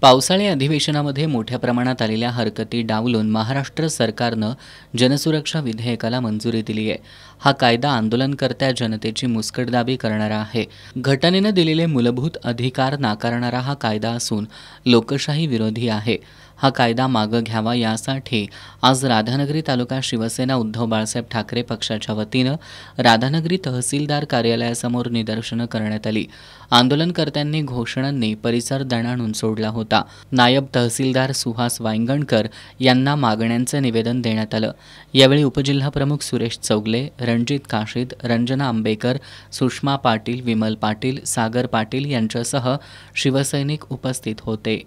पावसाळी अधिवेशनामध्ये मोठ्या प्रमाणात आलेल्या हरकती डावलून महाराष्ट्र सरकारनं जनसुरक्षा विधेयकाला मंजुरी दिली आहे. हा कायदा आंदोलनकर्त्या जनतेची मुस्कटदाबी करणारा आहे. घटनेनं दिलेले मूलभूत अधिकार नाकारणारा हा कायदा असून लोकशाही विरोधी आहे. हा कायदा मागं घ्यावा यासाठी आज राधानगरी तालुका शिवसेना उद्धव बाळासाहेब ठाकरे पक्षाच्या वतीनं राधानगरी तहसीलदार कार्यालयासमोर निदर्शनं करण्यात आली. आंदोलनकर्त्यांनी घोषणांनी परिसर दणाणून सोडला होता. नायब तहसीलदार सुहास वांगणकर यांना मागण्यांचं निवेदन देण्यात आलं. यावेळी उपजिल्हाप्रमुख सुरेश चौगले, रणजित काशीद, रंजना आंबेकर, सुषमा पाटील, विमल पाटील, सागर पाटील यांच्यासह शिवसैनिक उपस्थित होते.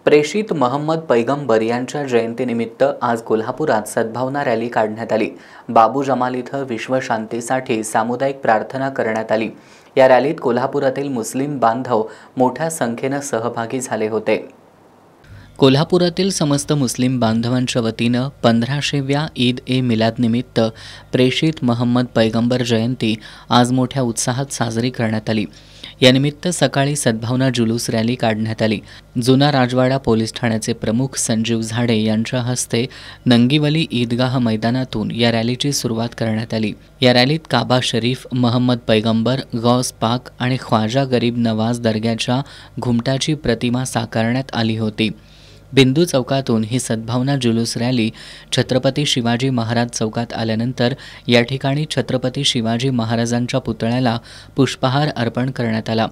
प्रेषित महम्मद पैगंबर यांच्या जयंतीनिमित्त आज कोल्हापुरात सद्भावना रॅली काढण्यात आली. बाबू जमाल इथं विश्वशांतीसाठी सामुदायिक प्रार्थना करण्यात आली. या रॅलीत कोल्हापुरातील मुस्लिम बांधव मोठ्या संख्येनं सहभागी झाले होते. कोल्हापुरातील समस्त मुस्लिम बांधवांच्या वतीनं 1500व्या ईद ए मिलादनिमित्त प्रेषित महम्मद पैगंबर जयंती आज मोठ्या उत्साहात साजरी करण्यात आली. यानिमित्त सकाळी सद्भावना जुलूस रॅली काढण्यात आली. जुना राजवाडा पोलीस ठाण्याचे प्रमुख संजीव झाडे यांच्या हस्ते नंगीवली ईदगाह मैदानातून या रॅलीची सुरुवात करण्यात आली. या रॅलीत काबा शरीफ, महम्मद पैगंबर, गौस पाक आणि ख्वाजा गरीब नवाज दर्ग्याच्या घुमटाची प्रतिमा साकारण्यात आली होती. बिंदू चौकातून ही सद्भावना जुलूस रॅली छत्रपती शिवाजी महाराज चौकात आल्यानंतर या ठिकाणी छत्रपती शिवाजी महाराजांच्या पुतळ्याला पुष्पहार अर्पण करण्यात आला.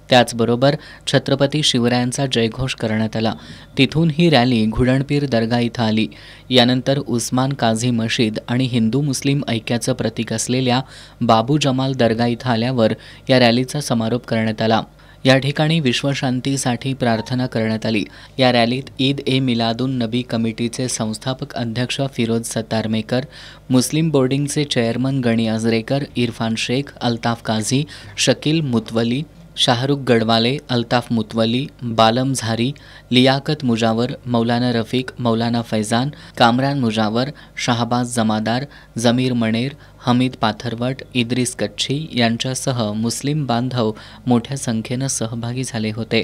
त्याचबरोबर छत्रपती शिवरायांचा जयघोष करण्यात आला. तिथून ही रॅली घुडणपीर दर्गा इथं आली. यानंतर उस्मान काझी मशीद आणि हिंदू मुस्लिम ऐक्याचं प्रतीक असलेल्या बाबू जमाल दर्गा इथं आल्यावर या रॅलीचा समारोप करण्यात आला. या ठिकाणी विश्वशांतीसाठी प्रार्थना करण्यात आली. या रॅलीत ईद ए मिलादुन नबी कमिटीचे संस्थापक अध्यक्ष फिरोज सत्तारमेकर, मुस्लिम बोर्डिंगचे चेअरमन गणी अजरेकर, इरफान शेख, अल्ताफ काझी, शकील मुतवली, शाहरुख गडवाले, अल्ताफ मुतवली, बालम झारी, लियाकत मुजावर, मौलाना रफीक, मौलाना फैजान, कामरान मुजावर, शाहबाज जमादार, जमीर मणेर, हमीद पाथरवट, इद्रिस कच्छी यांच्यासह मुस्लिम बांधव मोठ्या संख्येनं सहभागी झाले होते.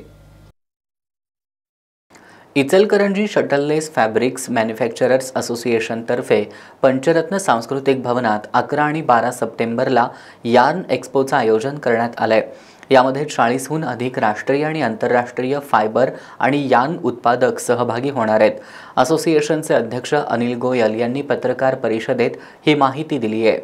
इचलकरंजी शटललेस फॅब्रिक्स मॅन्युफॅक्चरर्स असोसिएशनतर्फे पंचरत्न सांस्कृतिक भवनात 11 आणि 12 सप्टेंबरला यार्न एक्स्पोचं आयोजन करण्यात आलं आहे. यामध्ये 40हून अधिक राष्ट्रीय आणि आंतरराष्ट्रीय फायबर आणि यार्न उत्पादक सहभागी होणार आहेत. असोसिएशनचे अध्यक्ष अनिल गोयल यांनी पत्रकार परिषदेत ही माहिती दिली आहे.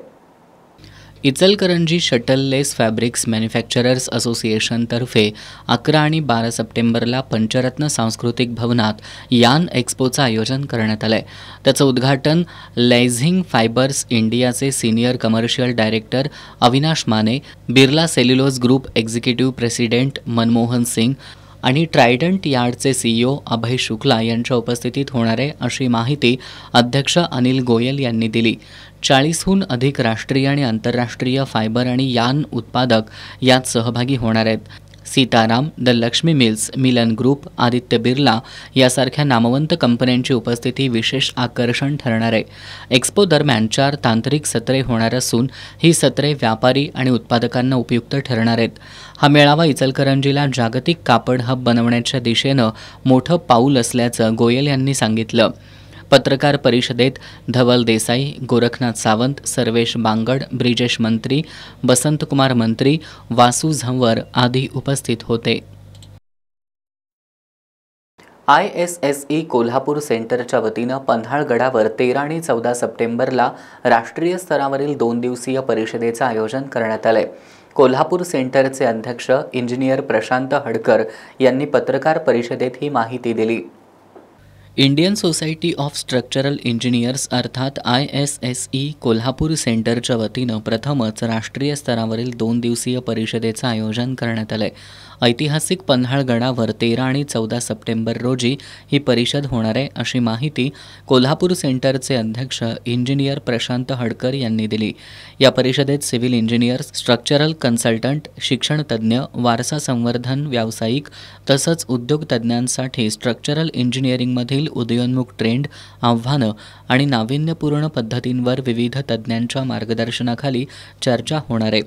इचलकरंजी शटललेस फॅब्रिक्स मॅन्युफॅक्चरर्स असोसिएशनतर्फे 11 आणि 12 सप्टेंबरला पंचरत्न सांस्कृतिक भवनात यार्न एक्स्पोचं आयोजन करण्यात आलं आहे. त्याचं उद्घाटन लेझिंग फायबर्स इंडियाचे senior commercial director Avinash Mane, Birla cellulose group executive president Manmohan Singh आणि ट्रायडंट यार्डचे CEO अभय शुक्ला यांच्या उपस्थितीत होणार आहे, अशी माहिती अध्यक्ष अनिल गोयल यांनी दिली. 40हून अधिक राष्ट्रीय आणि आंतरराष्ट्रीय फायबर आणि यार्न उत्पादक यात सहभागी होणार आहेत. Sitaram, the Lakshmi mills, Milan group, Aditya Birla यासारख्या नामवंत कंपन्यांची उपस्थिती विशेष आकर्षण ठरणार आहे. एक्स्पो दरम्यान 4 तांत्रिक सत्रे होणार असून ही सत्रे व्यापारी आणि उत्पादकांना उपयुक्त ठरणार आहेत. हा मेळावा इचलकरंजीला जागतिक कापड हब बनवण्याच्या दिशेनं मोठं पाऊल असल्याचं गोयल यांनी सांगितलं. पत्रकार परिषदेत धवल देसाई, गोरखनाथ सावंत, सर्वेश बांगड, ब्रिजेश मंत्री, बसंतकुमार मंत्री, वासू झंवर आदी उपस्थित होते. ISSE कोल्हापूर सेंटरच्या वतीनं पन्हाळगडावर 13 आणि 14 सप्टेंबरला राष्ट्रीय स्तरावरील 2 दिवसीय परिषदेचं आयोजन करण्यात आलंय. कोल्हापूर सेंटरचे अध्यक्ष इंजिनियर प्रशांत हडकर यांनी पत्रकार परिषदेत ही माहिती दिली. Indian society of structural engineers अर्थात ISSE कोल्हापूर सेंटरच्या वतीनं प्रथमच राष्ट्रीय स्तरावरील 2 दिवसीय परिषदेचं आयोजन करण्यात आलं आहे. ऐतिहासिक पन्हाळगडावर 13 आणि 14 सप्टेंबर रोजी ही परिषद होणार आहे, अशी माहिती कोल्हापूर सेंटरचे अध्यक्ष इंजिनियर प्रशांत हडकर यांनी दिली. या परिषदेत सिव्हिल इंजिनियर्स, स्ट्रक्चरल कन्सल्टंट, शिक्षणतज्ज्ञ, वारसा संवर्धन व्यावसायिक तसंच उद्योग तज्ज्ञांसाठी स्ट्रक्चरल इंजिनिअरिंगमधील उदयोन्मुख ट्रेंड, आव्हानं आणि नाविन्यपूर्ण पद्धतींवर विविध तज्ज्ञांच्या मार्गदर्शनाखाली चर्चा होणार आहे.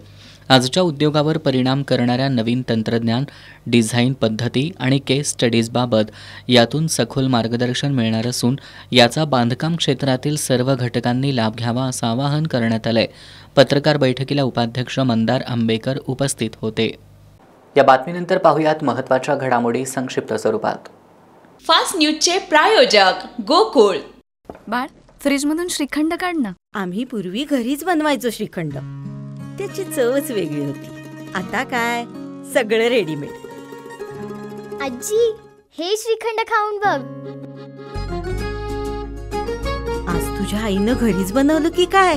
आजच्या उद्योगावर परिणाम करणाऱ्या नवीन तंत्रज्ञान, डिझाईन पद्धती आणि केस स्टडीजबाबत यातून सखोल मार्गदर्शन मिळणार असून याचा बांधकाम क्षेत्रातील सर्व घटकांनी लाभ घ्यावा असं आवाहन करण्यात आलंय. पत्रकार बैठकीला उपाध्यक्ष मंदार आंबेकर उपस्थित होते. या बातमीनंतर पाहुयात महत्त्वाच्या घडामोडी संक्षिप्त स्वरूपात. फास्ट न्यूजचे प्रायोजक गोकुळ. बाळ, फ्रीजमधून श्रीखंड काढ ना. आम्ही पूर्वी घरीच बनवायचो श्रीखंड, त्याची चवच वेगळी होती. आता काय सगळं रेडीमेड. आजी, हे श्रीखंड खाऊन बघ. आज तुझ्या आईनं घरीच बनवलं की काय?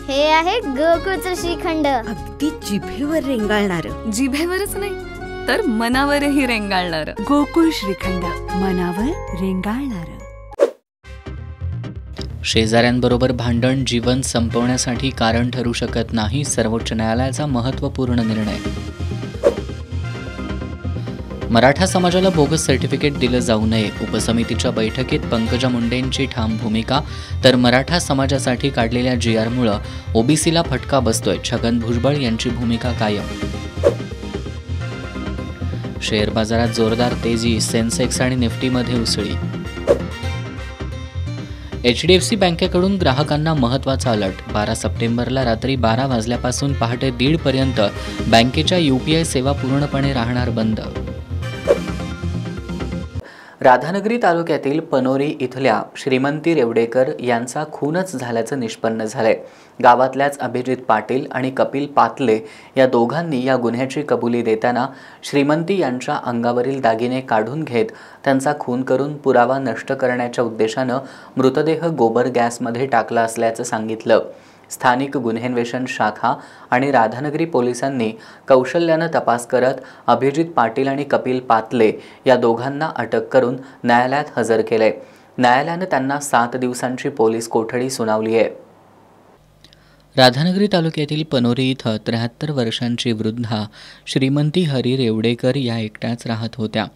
हे आहे गोकुळचं श्रीखंड. अगदी जिभेवर रेंगाळणार. जिभेवरच नाही तर मनावरही रेंगाळणार. गोकुळ श्रीखंड, मनावर रेंगाळणार. शेजाऱ्यांबरोबर भांडण जीवन संपवण्यासाठी कारण ठरू शकत नाही. सर्वोच्च न्यायालयाचा महत्त्वपूर्ण निर्णय. मराठा समाजाला बोगस सर्टिफिकेट दिलं जाऊ नये. उपसमितीच्या बैठकीत पंकजा मुंडेंची ठाम भूमिका. तर मराठा समाजासाठी काढलेल्या GRमुळं ओबीसीला फटका बसतोय. छगन भुजबळ यांची भूमिका कायम. शेअर बाजारात जोरदार तेजी. सेन्सेक्स आणि निफ्टीमध्ये उसळी. HDFC बँकेकडून ग्राहकांना महत्त्वाचा अलर्ट. 12 सप्टेंबरला रात्री 12 वाजल्यापासून पहाटे 1:30 पर्यंत बँकेच्या UPI सेवा पूर्णपणे राहणार बंद. राधानगरी तालुक्यातील पनोरी इथल्या श्रीमंती रेवडेकर यांचा खूनच झाल्याचं निष्पन्न झालंय. गावातल्याच अभिजित पाटील आणि कपिल पातले या दोघांनी या गुन्ह्याची कबुली देताना श्रीमंती यांच्या अंगावरील दागिने काढून घेत त्यांचा खून करून पुरावा नष्ट करण्याच्या उद्देशानं मृतदेह गोबर गॅसमध्ये टाकला असल्याचं सांगितलं. स्थानिक गुन्हेन्वेषण शाखा आणि राधानगरी पोलिसांनी कौशल्यानं तपास करत अभिजित पाटील आणि कपिल पातले या दोघांना अटक करून न्यायालयात हजर केले. न्यायालयानं त्यांना 7 दिवसांची पोलीस कोठडी सुनावली आहे. राधानगरी तालुक्यातील पनोरी इथं 73 वर्षांची वृद्धा श्रीमंती हरी रेवडेकर या एकट्याच राहत होत्या.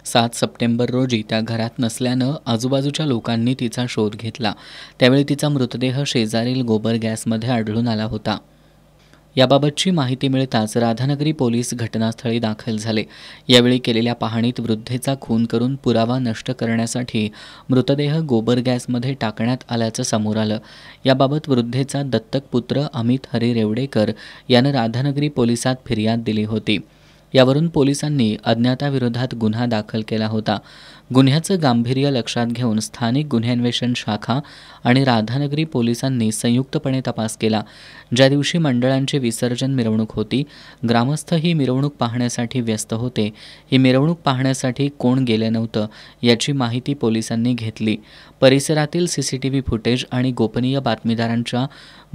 7 सप्टेंबर रोजी त्या घरात नसल्यानं आजूबाजूच्या लोकांनी तिचा शोध घेतला. त्यावेळी तिचा मृतदेह शेजारील गोबर गॅसमध्ये आढळून आला होता. याबाबतची माहिती मिळताच राधानगरी पोलीस घटनास्थळी दाखल झाले. यावेळी केलेल्या पाहणीत वृद्धेचा खून करून पुरावा नष्ट करण्यासाठी मृतदेह गोबर गॅसमध्ये टाकण्यात आल्याचं समोर आलं. याबाबत वृद्धेचा दत्तक पुत्र अमित हरी रेवडेकर यानं राधानगरी पोलिसात फिर्याद दिली होती. यावरून पोलिसांनी अज्ञाताविरोधात गुन्हा दाखल केला होता. गुन्ह्याचं गांभीर्य लक्षात घेऊन स्थानिक गुन्हेन्वेषण शाखा आणि राधानगरी पोलिसांनी संयुक्तपणे तपास केला. ज्या दिवशी मंडळांची विसर्जन मिरवणूक होती, ग्रामस्थ ही मिरवणूक पाहण्यासाठी व्यस्त होते. ही मिरवणूक पाहण्यासाठी कोण गेलं नव्हतं याची माहिती पोलिसांनी घेतली. परिसरातील CCTV फुटेज आणि गोपनीय बातमीदारांच्या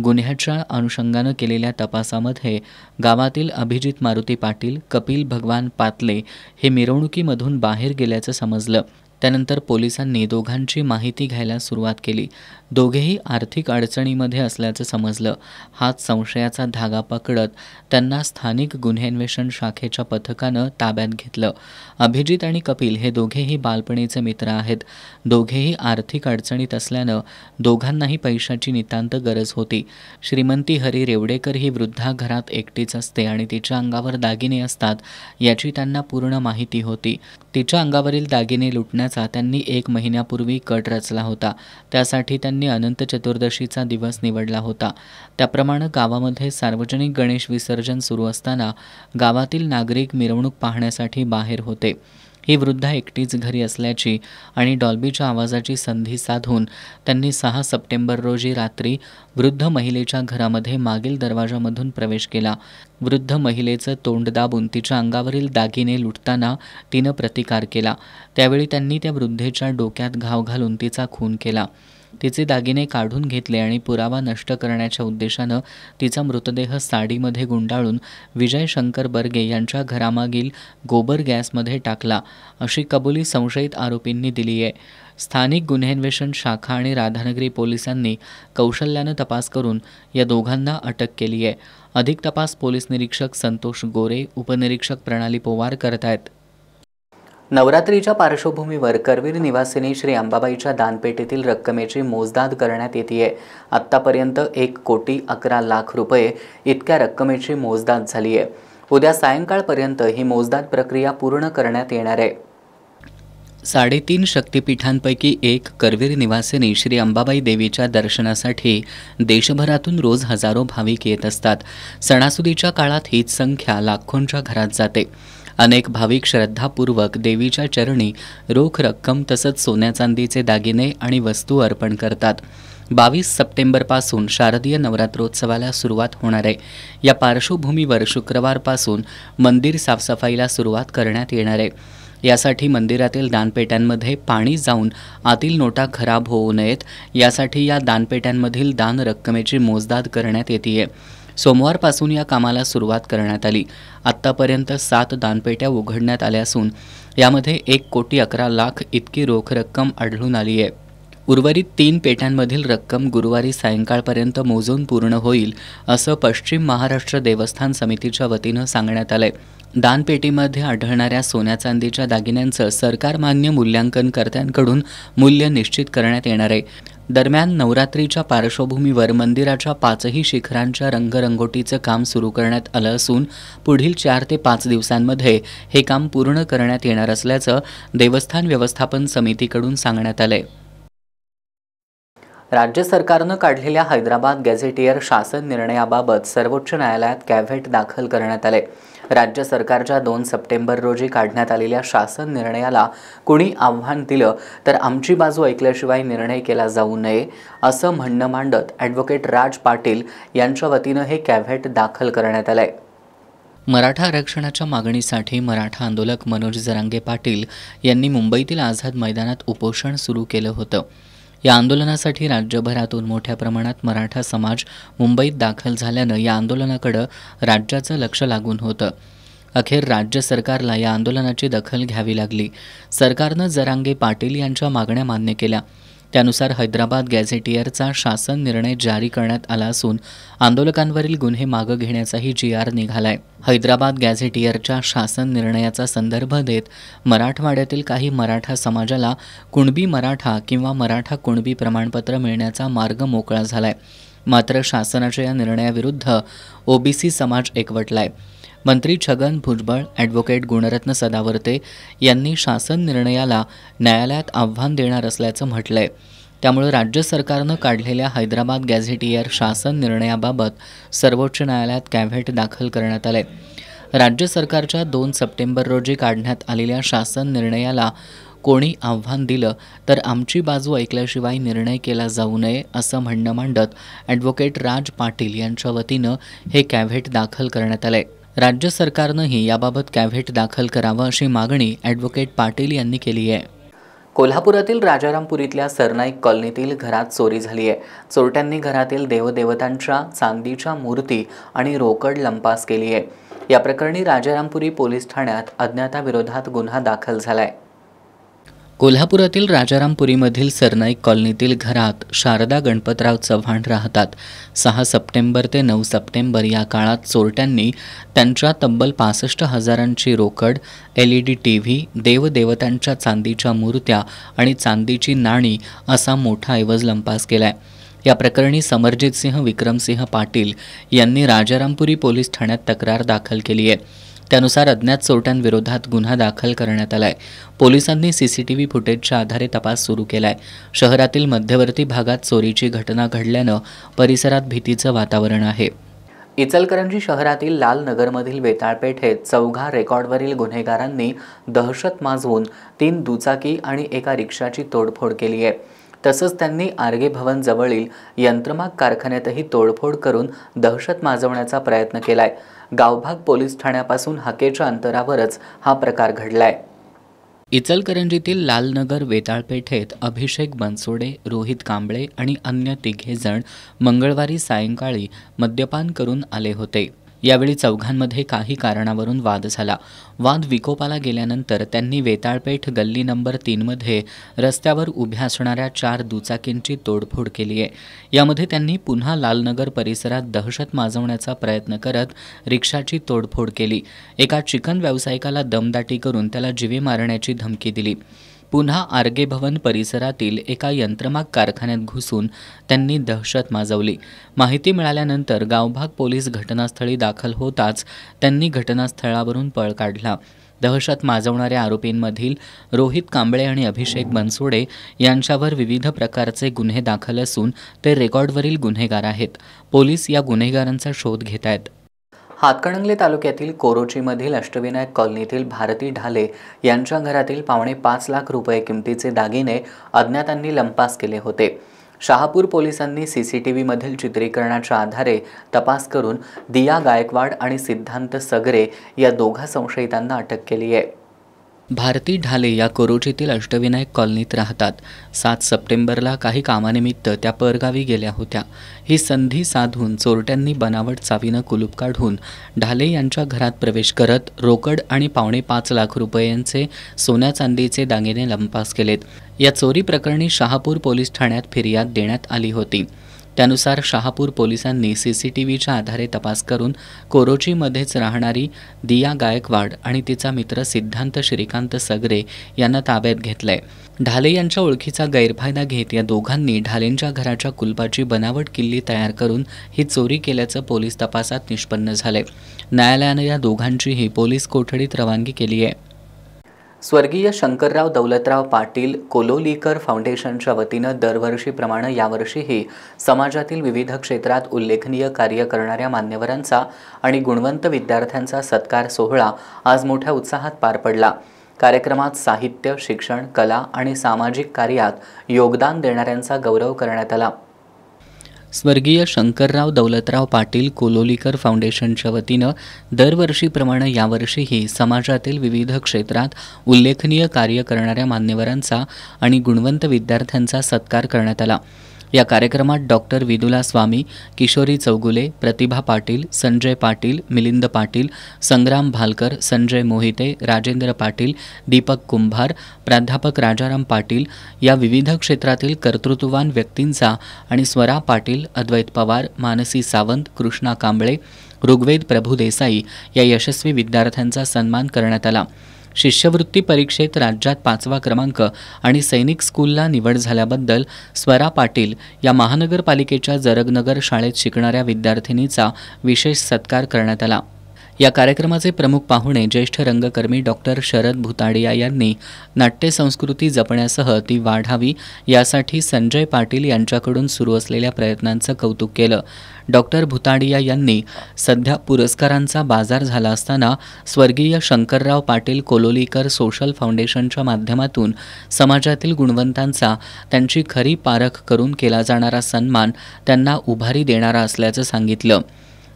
गुन्ह्याच्या अनुषंगानं केलेल्या तपासामध्ये गावातील अभिजित मारुती पाटील, कपिल भगवान पातले हे मिरवणुकीमधून बाहेर गेल्याचं समजलं. त्यानंतर पोलिसांनी दोघांची माहिती घ्यायला सुरुवात केली. दोघेही आर्थिक अडचणीमध्ये असल्याचं समजलं. हाच संशयाचा धागा पकडत त्यांना स्थानिक गुन्हेन्वेषण शाखेच्या पथकानं ताब्यात घेतलं. अभिजित आणि कपिल हे दोघेही बालपणीचे मित्र आहेत. दोघेही आर्थिक अडचणीत असल्यानं दोघांनाही पैशाची नितांत गरज होती. श्रीमंती हरी रेवडेकर ही वृद्धा घरात एकटीच असते आणि तिच्या अंगावर दागिने असतात याची त्यांना पूर्ण माहिती होती. तिच्या अंगावरील दागिने लुटण्याचा त्यांनी 1 महिन्यापूर्वी कट रचला होता. त्यासाठी त्यांनी अनंत चतुर्दशीचा दिवस निवडला होता. त्याप्रमाणे गावामध्ये सार्वजनिक गणेश विसर्जन सुरू असताना गावातील नागरिक मिरवणूक पाहण्यासाठी बाहेर होते. ही वृद्धा एकटीच घरी असल्याची आणि डॉल्बीच्या आवाजाची संधी साधून त्यांनी 6 सप्टेंबर रोजी रात्री वृद्ध महिलेच्या घरामध्ये मागील दरवाजामधून प्रवेश केला. वृद्ध महिलेचं तोंड दाबून तिच्या अंगावरील दागिने लुटताना तिनं प्रतिकार केला. त्यावेळी त्यांनी त्या वृद्धेच्या डोक्यात घाव घालून तिचा खून केला. तिचे दागिने काढून घेतले आणि पुरावा नष्ट करण्याच्या उद्देशानं तिचा मृतदेह साडीमध्ये गुंडाळून विजय शंकर बर्गे यांच्या घरामागील गोबर गॅसमध्ये टाकला, अशी कबुली संशयित आरोपींनी दिली आहे. स्थानिक गुन्हेन्वेषण शाखा आणि राधानगरी पोलिसांनी कौशल्यानं तपास करून या दोघांना अटक केली आहे. अधिक तपास पोलीस निरीक्षक संतोष गोरे, उपनिरीक्षक प्रणाली पोवार करत आहेत. नवरात्रीच्या पार्श्वभूमीवर करवीर निवासिनी श्री अंबाबाईच्या दानपेटीतील रक्कमेची मोजदाद करण्यात येते. आत्तापर्यंत 1,11,00,000 रुपये इतक्या रक्कमेची मोजदाद झाली आहे. उद्या सायंकाळपर्यंत ही मोजदाद प्रक्रिया पूर्ण करण्यात येणार आहे. 3.5 शक्तिपीठांपैकी एक करवीर निवासिनी श्री अंबाबाई देवीच्या दर्शनासाठी देशभरातून रोज हजारो भाविक येत असतात. सणासुदीच्या काळात हीच संख्या लाखोंच्या घरात जाते. अनेक भाविक श्रद्धापूर्वक देवीच्या चरणी रोख रक्कम तसंच सोन्या चांदीचे दागिने आणि वस्तू अर्पण करतात. 22 सप्टेंबरपासून शारदीय नवरात्रोत्सवाला सुरुवात होणार आहे. या पार्श्वभूमीवर शुक्रवारपासून मंदिर साफसफाईला सुरुवात करण्यात येणार आहे. यासाठी मंदिरातील दानपेट्यांमध्ये पाणी जाऊन आतील नोटा खराब होऊ नयेत यासाठी या दानपेट्यांमधील दान रक्कमेची मोजदाद करण्यात येते. सोमवारपासून या कामाला सुरुवात करण्यात आली. आत्तापर्यंत 7 दानपेट्या उघडण्यात आल्या असून यामध्ये 1,11,00,000 इतकी रोख रक्कम आढळून आली आहे. उर्वरित 3 पेट्यांमधील रक्कम गुरुवारी सायंकाळपर्यंत मोजून पूर्ण होईल असं पश्चिम महाराष्ट्र देवस्थान समितीच्या वतीनं सांगण्यात आलंय. दानपेटीमध्ये आढळणाऱ्या सोन्या चांदीच्या दागिन्यांचं सरकारमान्य मूल्यांकनकर्त्यांकडून मूल्य निश्चित करण्यात येणार आहे. दरम्यान नवरात्रीच्या पार्श्वभूमीवर मंदिराच्या 5ही शिखरांच्या रंगरंगोटीचं काम सुरू करण्यात आलं असून पुढील 4 ते 5 दिवसांमध्ये हे काम पूर्ण करण्यात येणार असल्याचं देवस्थान व्यवस्थापन समितीकडून सांगण्यात आलंय. राज्य सरकारनं काढलेल्या हैदराबाद गॅझेटियर शासन निर्णयाबाबत सर्वोच्च न्यायालयात कॅव्हेट दाखल करण्यात आले. राज्य सरकारच्या 2 सप्टेंबर रोजी काढण्यात आलेल्या शासन निर्णयाला कुणी आव्हान दिलं तर आमची बाजू ऐकल्याशिवाय निर्णय केला जाऊ नये असं म्हणणं मांडत ॲडव्होकेट राज पाटील यांच्या वतीनं हे कॅव्हेट दाखल करण्यात आलंय. मराठा आरक्षणाच्या मागणीसाठी मराठा आंदोलक मनोज जरांगे पाटील यांनी मुंबईतील आझाद मैदानात उपोषण सुरू केलं होतं. या आंदोलनासाठी राज्यभरातून मोठ्या प्रमाणात मराठा समाज मुंबईत दाखल झाल्यानं या आंदोलनाकडे राज्याचं लक्ष लागून होतं. अखेर राज्य सरकारला या आंदोलनाची दखल घ्यावी लागली. सरकारनं जरांगे पाटील यांच्या मागण्या मान्य केल्या. त्यानुसार हैदराबाद गॅझेटियरचा शासन निर्णय जारी करण्यात आला असून आंदोलकांवरील गुन्हे मागं घेण्याचाही GR निघालाय. हैदराबाद गॅझेटियरच्या शासन निर्णयाचा संदर्भ देत मराठवाड्यातील काही मराठा समाजाला कुणबी मराठा किंवा मराठा कुणबी प्रमाणपत्र मिळण्याचा मार्ग मोकळा झालाय. मात्र शासनाच्या या निर्णयाविरुद्ध OBC समाज एकवटलाय. मंत्री छगन भुजबळ, ॲडव्होकेट गुणरत्न सदावर्ते यांनी शासन निर्णयाला न्यायालयात आव्हान देणार असल्याचं म्हटलंय. त्यामुळे राज्य सरकारनं काढलेल्या हैदराबाद गॅझेटियर शासन निर्णयाबाबत सर्वोच्च न्यायालयात कॅव्हेट दाखल करण्यात आलंय. राज्य सरकारच्या 2 सप्टेंबर रोजी काढण्यात आलेल्या शासन निर्णयाला कोणी आव्हान दिलं तर आमची बाजू ऐकल्याशिवाय निर्णय केला जाऊ नये असं म्हणणं मांडत ॲडव्होकेट राज पाटील यांच्या वतीनं हे कॅव्हेट दाखल करण्यात आलंय. राज्य सरकारनंही याबाबत कॅव्हेट दाखल करावं अशी मागणी ॲडव्होकेट पाटील यांनी केली आहे. कोल्हापुरातील राजारामपुरीतल्या सरनाईक कॉलनीतील घरात चोरी झाली आहे. चोरट्यांनी घरातील देवदेवतांच्या चांदीच्या मूर्ती आणि रोकड लंपास केली आहे. या प्रकरणी राजारामपुरी पोलीस ठाण्यात अज्ञाताविरोधात गुन्हा दाखल झालाय. कोल्हापुरातील राजारामपुरीमधील सरनाईक कॉलनीतील घरात शारदा गणपतराव चव्हाण राहतात. 6 सप्टेंबर ते 9 सप्टेंबर या काळात चोरट्यांनी त्यांच्या तब्बल 65,000ची रोकड, LED TV, देवदेवतांच्या चांदीच्या मूर्त्या आणि चांदीची नाणी असा मोठा ऐवज लंपास केलाय. या प्रकरणी समरजितसिंह विक्रमसिंह पाटील यांनी राजारामपुरी पोलीस ठाण्यात तक्रार दाखल केली आहे. त्यानुसार अज्ञात चोरट्यांविरोधात गुन्हा दाखल करण्यात आलाय. पोलिसांनी CCTV फुटेजच्या आधारे तपास सुरू केलाय. शहरातील मध्यवर्ती भागात चोरीची घटना घडल्यानं परिसरात भीतीचं वातावरण आहे. इचलकरंजी शहरातील लाल नगरमधील वेताळपेठेत 4 रेकॉर्डवरील गुन्हेगारांनी दहशत माजवून 3 दुचाकी आणि एका रिक्षाची तोडफोड केली आहे. तसंच त्यांनी आर्गे भवन जवळील यंत्रमाग कारखान्यातही तोडफोड करून दहशत माजवण्याचा प्रयत्न केलाय. गावभाग पोलीस ठाण्यापासून हाकेच्या अंतरावरच हा प्रकार घडलाय. इचलकरंजीतील लालनगर वेताळपेठेत अभिषेक बनसोडे, रोहित कांबळे आणि अन्य 3 जण मंगळवारी सायंकाळी मद्यपान करून आले होते. यावेळी चौघांमध्ये काही कारणावरून वाद झाला. वाद विकोपाला गेल्यानंतर त्यांनी वेताळपेठ गल्ली नंबर 3मध्ये रस्त्यावर उभ्या असणाऱ्या 4 दुचाकींची तोडफोड केली आहे. यामध्ये त्यांनी पुन्हा लालनगर परिसरात दहशत माजवण्याचा प्रयत्न करत रिक्षाची तोडफोड केली. एका चिकन व्यावसायिकाला दमदाटी करून त्याला जीवे मारण्याची धमकी दिली. पुन्हा आर्गे भवन परिसरातील एका यंत्रमाग कारखान्यात घुसून त्यांनी दहशत माजवली. माहिती मिळाल्यानंतर गावभाग पोलीस घटनास्थळी दाखल होताच त्यांनी घटनास्थळावरून पळ काढला. दहशत माजवणाऱ्या आरोपींमधील रोहित कांबळे आणि अभिषेक बनसोडे यांच्यावर विविध प्रकारचे गुन्हे दाखल असून ते रेकॉर्डवरील गुन्हेगार आहेत. पोलीस या गुन्हेगारांचा शोध घेत आहेत. हातकणंगले तालुक्यातील कोरोचीमधील अष्टविनायक कॉलनीतील भारती ढाले यांच्या घरातील पावणे 5 लाख रुपये किमतीचे दागिने अज्ञातांनी लंपास केले होते. शहापूर पोलिसांनी CCTVमधील चित्रीकरणाच्या आधारे तपास करून दिया गायकवाड आणि सिद्धांत सगरे या दोघा संशयितांना अटक केली आहे. भारती ढाले या कोरोचीतील अष्टविनायक कॉलनीत राहतात. 7 सप्टेंबरला काही कामानिमित्त त्या परगावी गेल्या होत्या. ही संधी साधून चोरट्यांनी बनावट चावीनं कुलूप काढून ढाले यांच्या घरात प्रवेश करत रोकड आणि पावणे 5 लाख रुपयांचे सोन्या चांदीचे दागिने लंपास केलेत. या चोरी प्रकरणी शहापूर पोलीस ठाण्यात फिर्याद देण्यात आली होती. त्यानुसार शहापूर पोलिसांनी CCTVच्या आधारे तपास करून कोरोचीमध्येच राहणारी दिया गायकवाड आणि तिचा मित्र सिद्धांत श्रीकांत सगरे यांना ताब्यात घेतलंय. ढाले यांच्या ओळखीचा गैरफायदा घेत या दोघांनी ढालेंच्या घराच्या कुलपाची बनावट किल्ली तयार करून ही चोरी केल्याचं पोलीस तपासात निष्पन्न झालंय. न्यायालयानं या दोघांचीही पोलीस कोठडीत रवानगी केली आहे. स्वर्गीय शंकरराव दौलतराव पाटील कोलोलीकर फाउंडेशनच्या वतीनं दरवर्षीप्रमाणे यावर्षीही समाजातील विविध क्षेत्रात उल्लेखनीय कार्य करणाऱ्या मान्यवरांचा आणि गुणवंत विद्यार्थ्यांचा सत्कार सोहळा आज मोठ्या उत्साहात पार पडला. कार्यक्रमात साहित्य, शिक्षण, कला आणि सामाजिक कार्यात योगदान देणाऱ्यांचा गौरव करण्यात आला. स्वर्गीय शंकरराव दौलतराव पाटील कोलोलीकर फाउंडेशनच्या वतीनं दरवर्षीप्रमाणे यावर्षीही समाजातील विविध क्षेत्रात उल्लेखनीय कार्य करणाऱ्या मान्यवरांचा आणि गुणवंत विद्यार्थ्यांचा सत्कार करण्यात आला. या कार्यक्रमात डॉक्टर विदुला स्वामी, किशोरी चौगुले, प्रतिभा पाटील, संजय पाटील, मिलिंद पाटील, संग्राम भालकर, संजय मोहिते, राजेंद्र पाटील, दीपक कुंभार, प्राध्यापक राजाराम पाटील या विविध क्षेत्रातील कर्तृत्ववान व्यक्तींचा आणि स्वरा पाटील, अद्वैत पवार, मानसी सावंत, कृष्णा कांबळे, ऋग्वेद प्रभुदेसाई या यशस्वी विद्यार्थ्यांचा सन्मान करण्यात आला. शिष्यवृत्ती परीक्षेत राज्यात 5वा क्रमांक आणि सैनिक स्कूलला निवड झाल्याबद्दल स्वरा पाटील या महानगरपालिकेच्या जरगनगर शाळेत शिकणाऱ्या विद्यार्थिनीचा विशेष सत्कार करण्यात आला. या कार्यक्रमाचे प्रमुख पाहुणे ज्येष्ठ रंगकर्मी डॉक्टर शरद भुताडिया यांनी नाट्यसंस्कृती जपण्यासह ती वाढावी यासाठी संजय पाटील यांच्याकडून सुरू असलेल्या प्रयत्नांचं कौतुक केलं. डॉक्टर भुताडिया यांनी सध्या पुरस्कारांचा बाजार झाला असताना स्वर्गीय शंकरराव पाटील कोलोलीकर सोशल फाउंडेशनच्या माध्यमातून समाजातील गुणवंतांचा त्यांची खरी पारख करून केला जाणारा सन्मान त्यांना उभारी देणारा असल्याचं सांगितलं.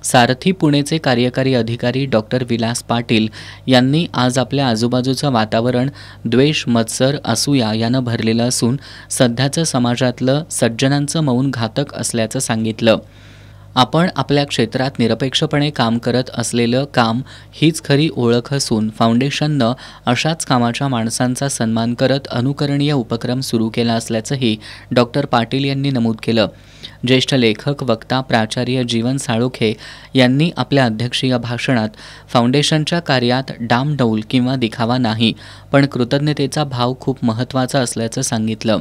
सारथी पुणेचे कार्यकारी अधिकारी डॉक्टर विलास पाटील यांनी आज आपल्या आजूबाजूचं वातावरण द्वेष, मत्सर, असूया यानं भरलेलं असून सध्याचं समाजातलं सज्जनांचं मौन घातक असल्याचं सांगितलं. आपण आपल्या क्षेत्रात निरपेक्षपणे काम करत असलेलं काम हीच खरी ओळख असून फाउंडेशननं अशाच कामाच्या माणसांचा सन्मान करत अनुकरणीय उपक्रम सुरू केला असल्याचंही डॉक्टर पाटील यांनी नमूद केलं. ज्येष्ठ लेखक, वक्ता, प्राचार्य जीवन साळोखे यांनी आपल्या अध्यक्षीय भाषणात फाउंडेशनच्या कार्यात डामडौल किंवा दिखावा नाही, पण कृतज्ञतेचा भाव खूप महत्त्वाचा असल्याचं सांगितलं.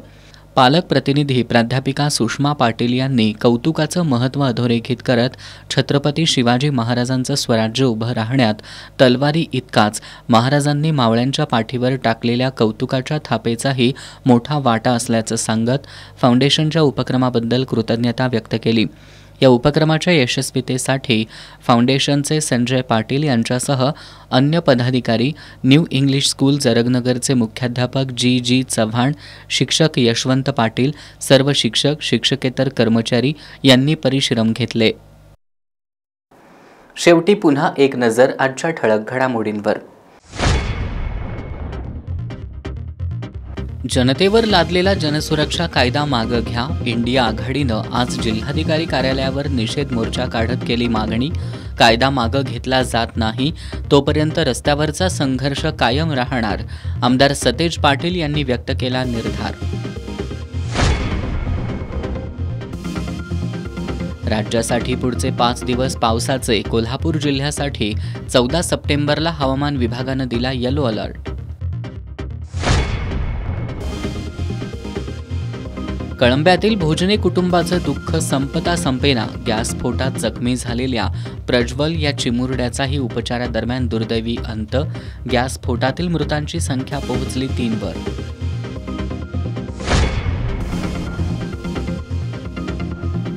पालक प्रतिनिधी प्राध्यापिका सुषमा पाटील यांनी कौतुकाचं महत्त्व अधोरेखित करत छत्रपती शिवाजी महाराजांचं स्वराज्य उभं राहण्यात तलवारी इतकाच महाराजांनी मावळ्यांच्या पाठीवर टाकलेल्या कौतुकाच्या थापेचाही मोठा वाटा असल्याचं सांगत फाउंडेशनच्या उपक्रमाबद्दल कृतज्ञता व्यक्त केली. या उपक्रमाच्या यशस्वीतेसाठी फाउंडेशनचे संजय पाटील यांच्यासह अन्य पदाधिकारी, न्यू इंग्लिश स्कूल जरगनगरचे मुख्याध्यापक जी चव्हाण, शिक्षक यशवंत पाटील, सर्व शिक्षक, शिक्षकेतर कर्मचारी यांनी परिश्रम घेतले. शेवटी पुन्हा एक नजर आजच्या ठळक घडामोडींवर. जनतेवर लादलेला जनसुरक्षा कायदा मागं घ्या. इंडिया आघाडीनं आज जिल्हाधिकारी कार्यालयावर निषेध मोर्चा काढत केली मागणी. कायदा मागं घेतला जात नाही तोपर्यंत रस्त्यावरचा संघर्ष कायम राहणार, आमदार सतेज पाटील यांनी व्यक्त केला निर्धार. राज्यासाठी पुढचे 5 दिवस पावसाचे. कोल्हापूर जिल्ह्यासाठी 14 सप्टेंबरला हवामान विभागानं दिला येलो अलर्ट. कळंब्यातील भोजने कुटुंबाचं दुःख संपता संपेना. गॅसस्फोटात जखमी झालेल्या प्रज्वल या चिमुरड्याचाही उपचारादरम्यान दुर्दैवी अंत. गॅसस्फोटातील मृतांची संख्या पोहोचली 3 वर.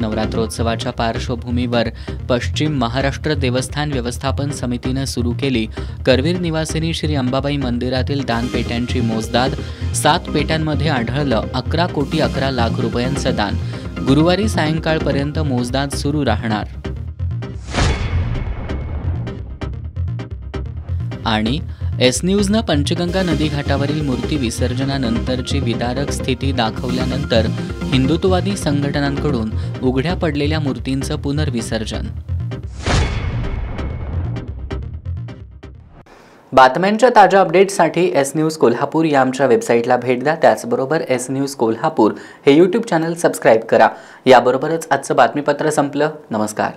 नवरात्रोत्सवाच्या पार्श्वभूमीवर पश्चिम महाराष्ट्र देवस्थान व्यवस्थापन समितीनं सुरू केली करवीर निवासिनी श्री अंबाबाई मंदिरातील दानपेट्यांची मोजदाद. 7 पेट्यांमध्ये आढळलं 11 कोटी 11 लाख रुपयांचं दान. गुरुवारी सायंकाळपर्यंत मोजदाद सुरू राहणार. आणि एस न्यूजनं पंचगंगा नदी घाटावरील मूर्ती विसर्जनानंतरची विदारक स्थिती दाखवल्यानंतर हिंदुत्ववादी संघटनांकडून उघड्या पडलेल्या मूर्तींचं पुनर्विसर्जन. बातम्यांच्या ताज्या अपडेट्ससाठी एस न्यूज कोल्हापूर या आमच्या वेबसाईटला भेट द्या. त्याचबरोबर एस न्यूज कोल्हापूर हे यूट्यूब चॅनल सबस्क्राईब करा. याबरोबरच आजचं बातमीपत्र संपलं. नमस्कार.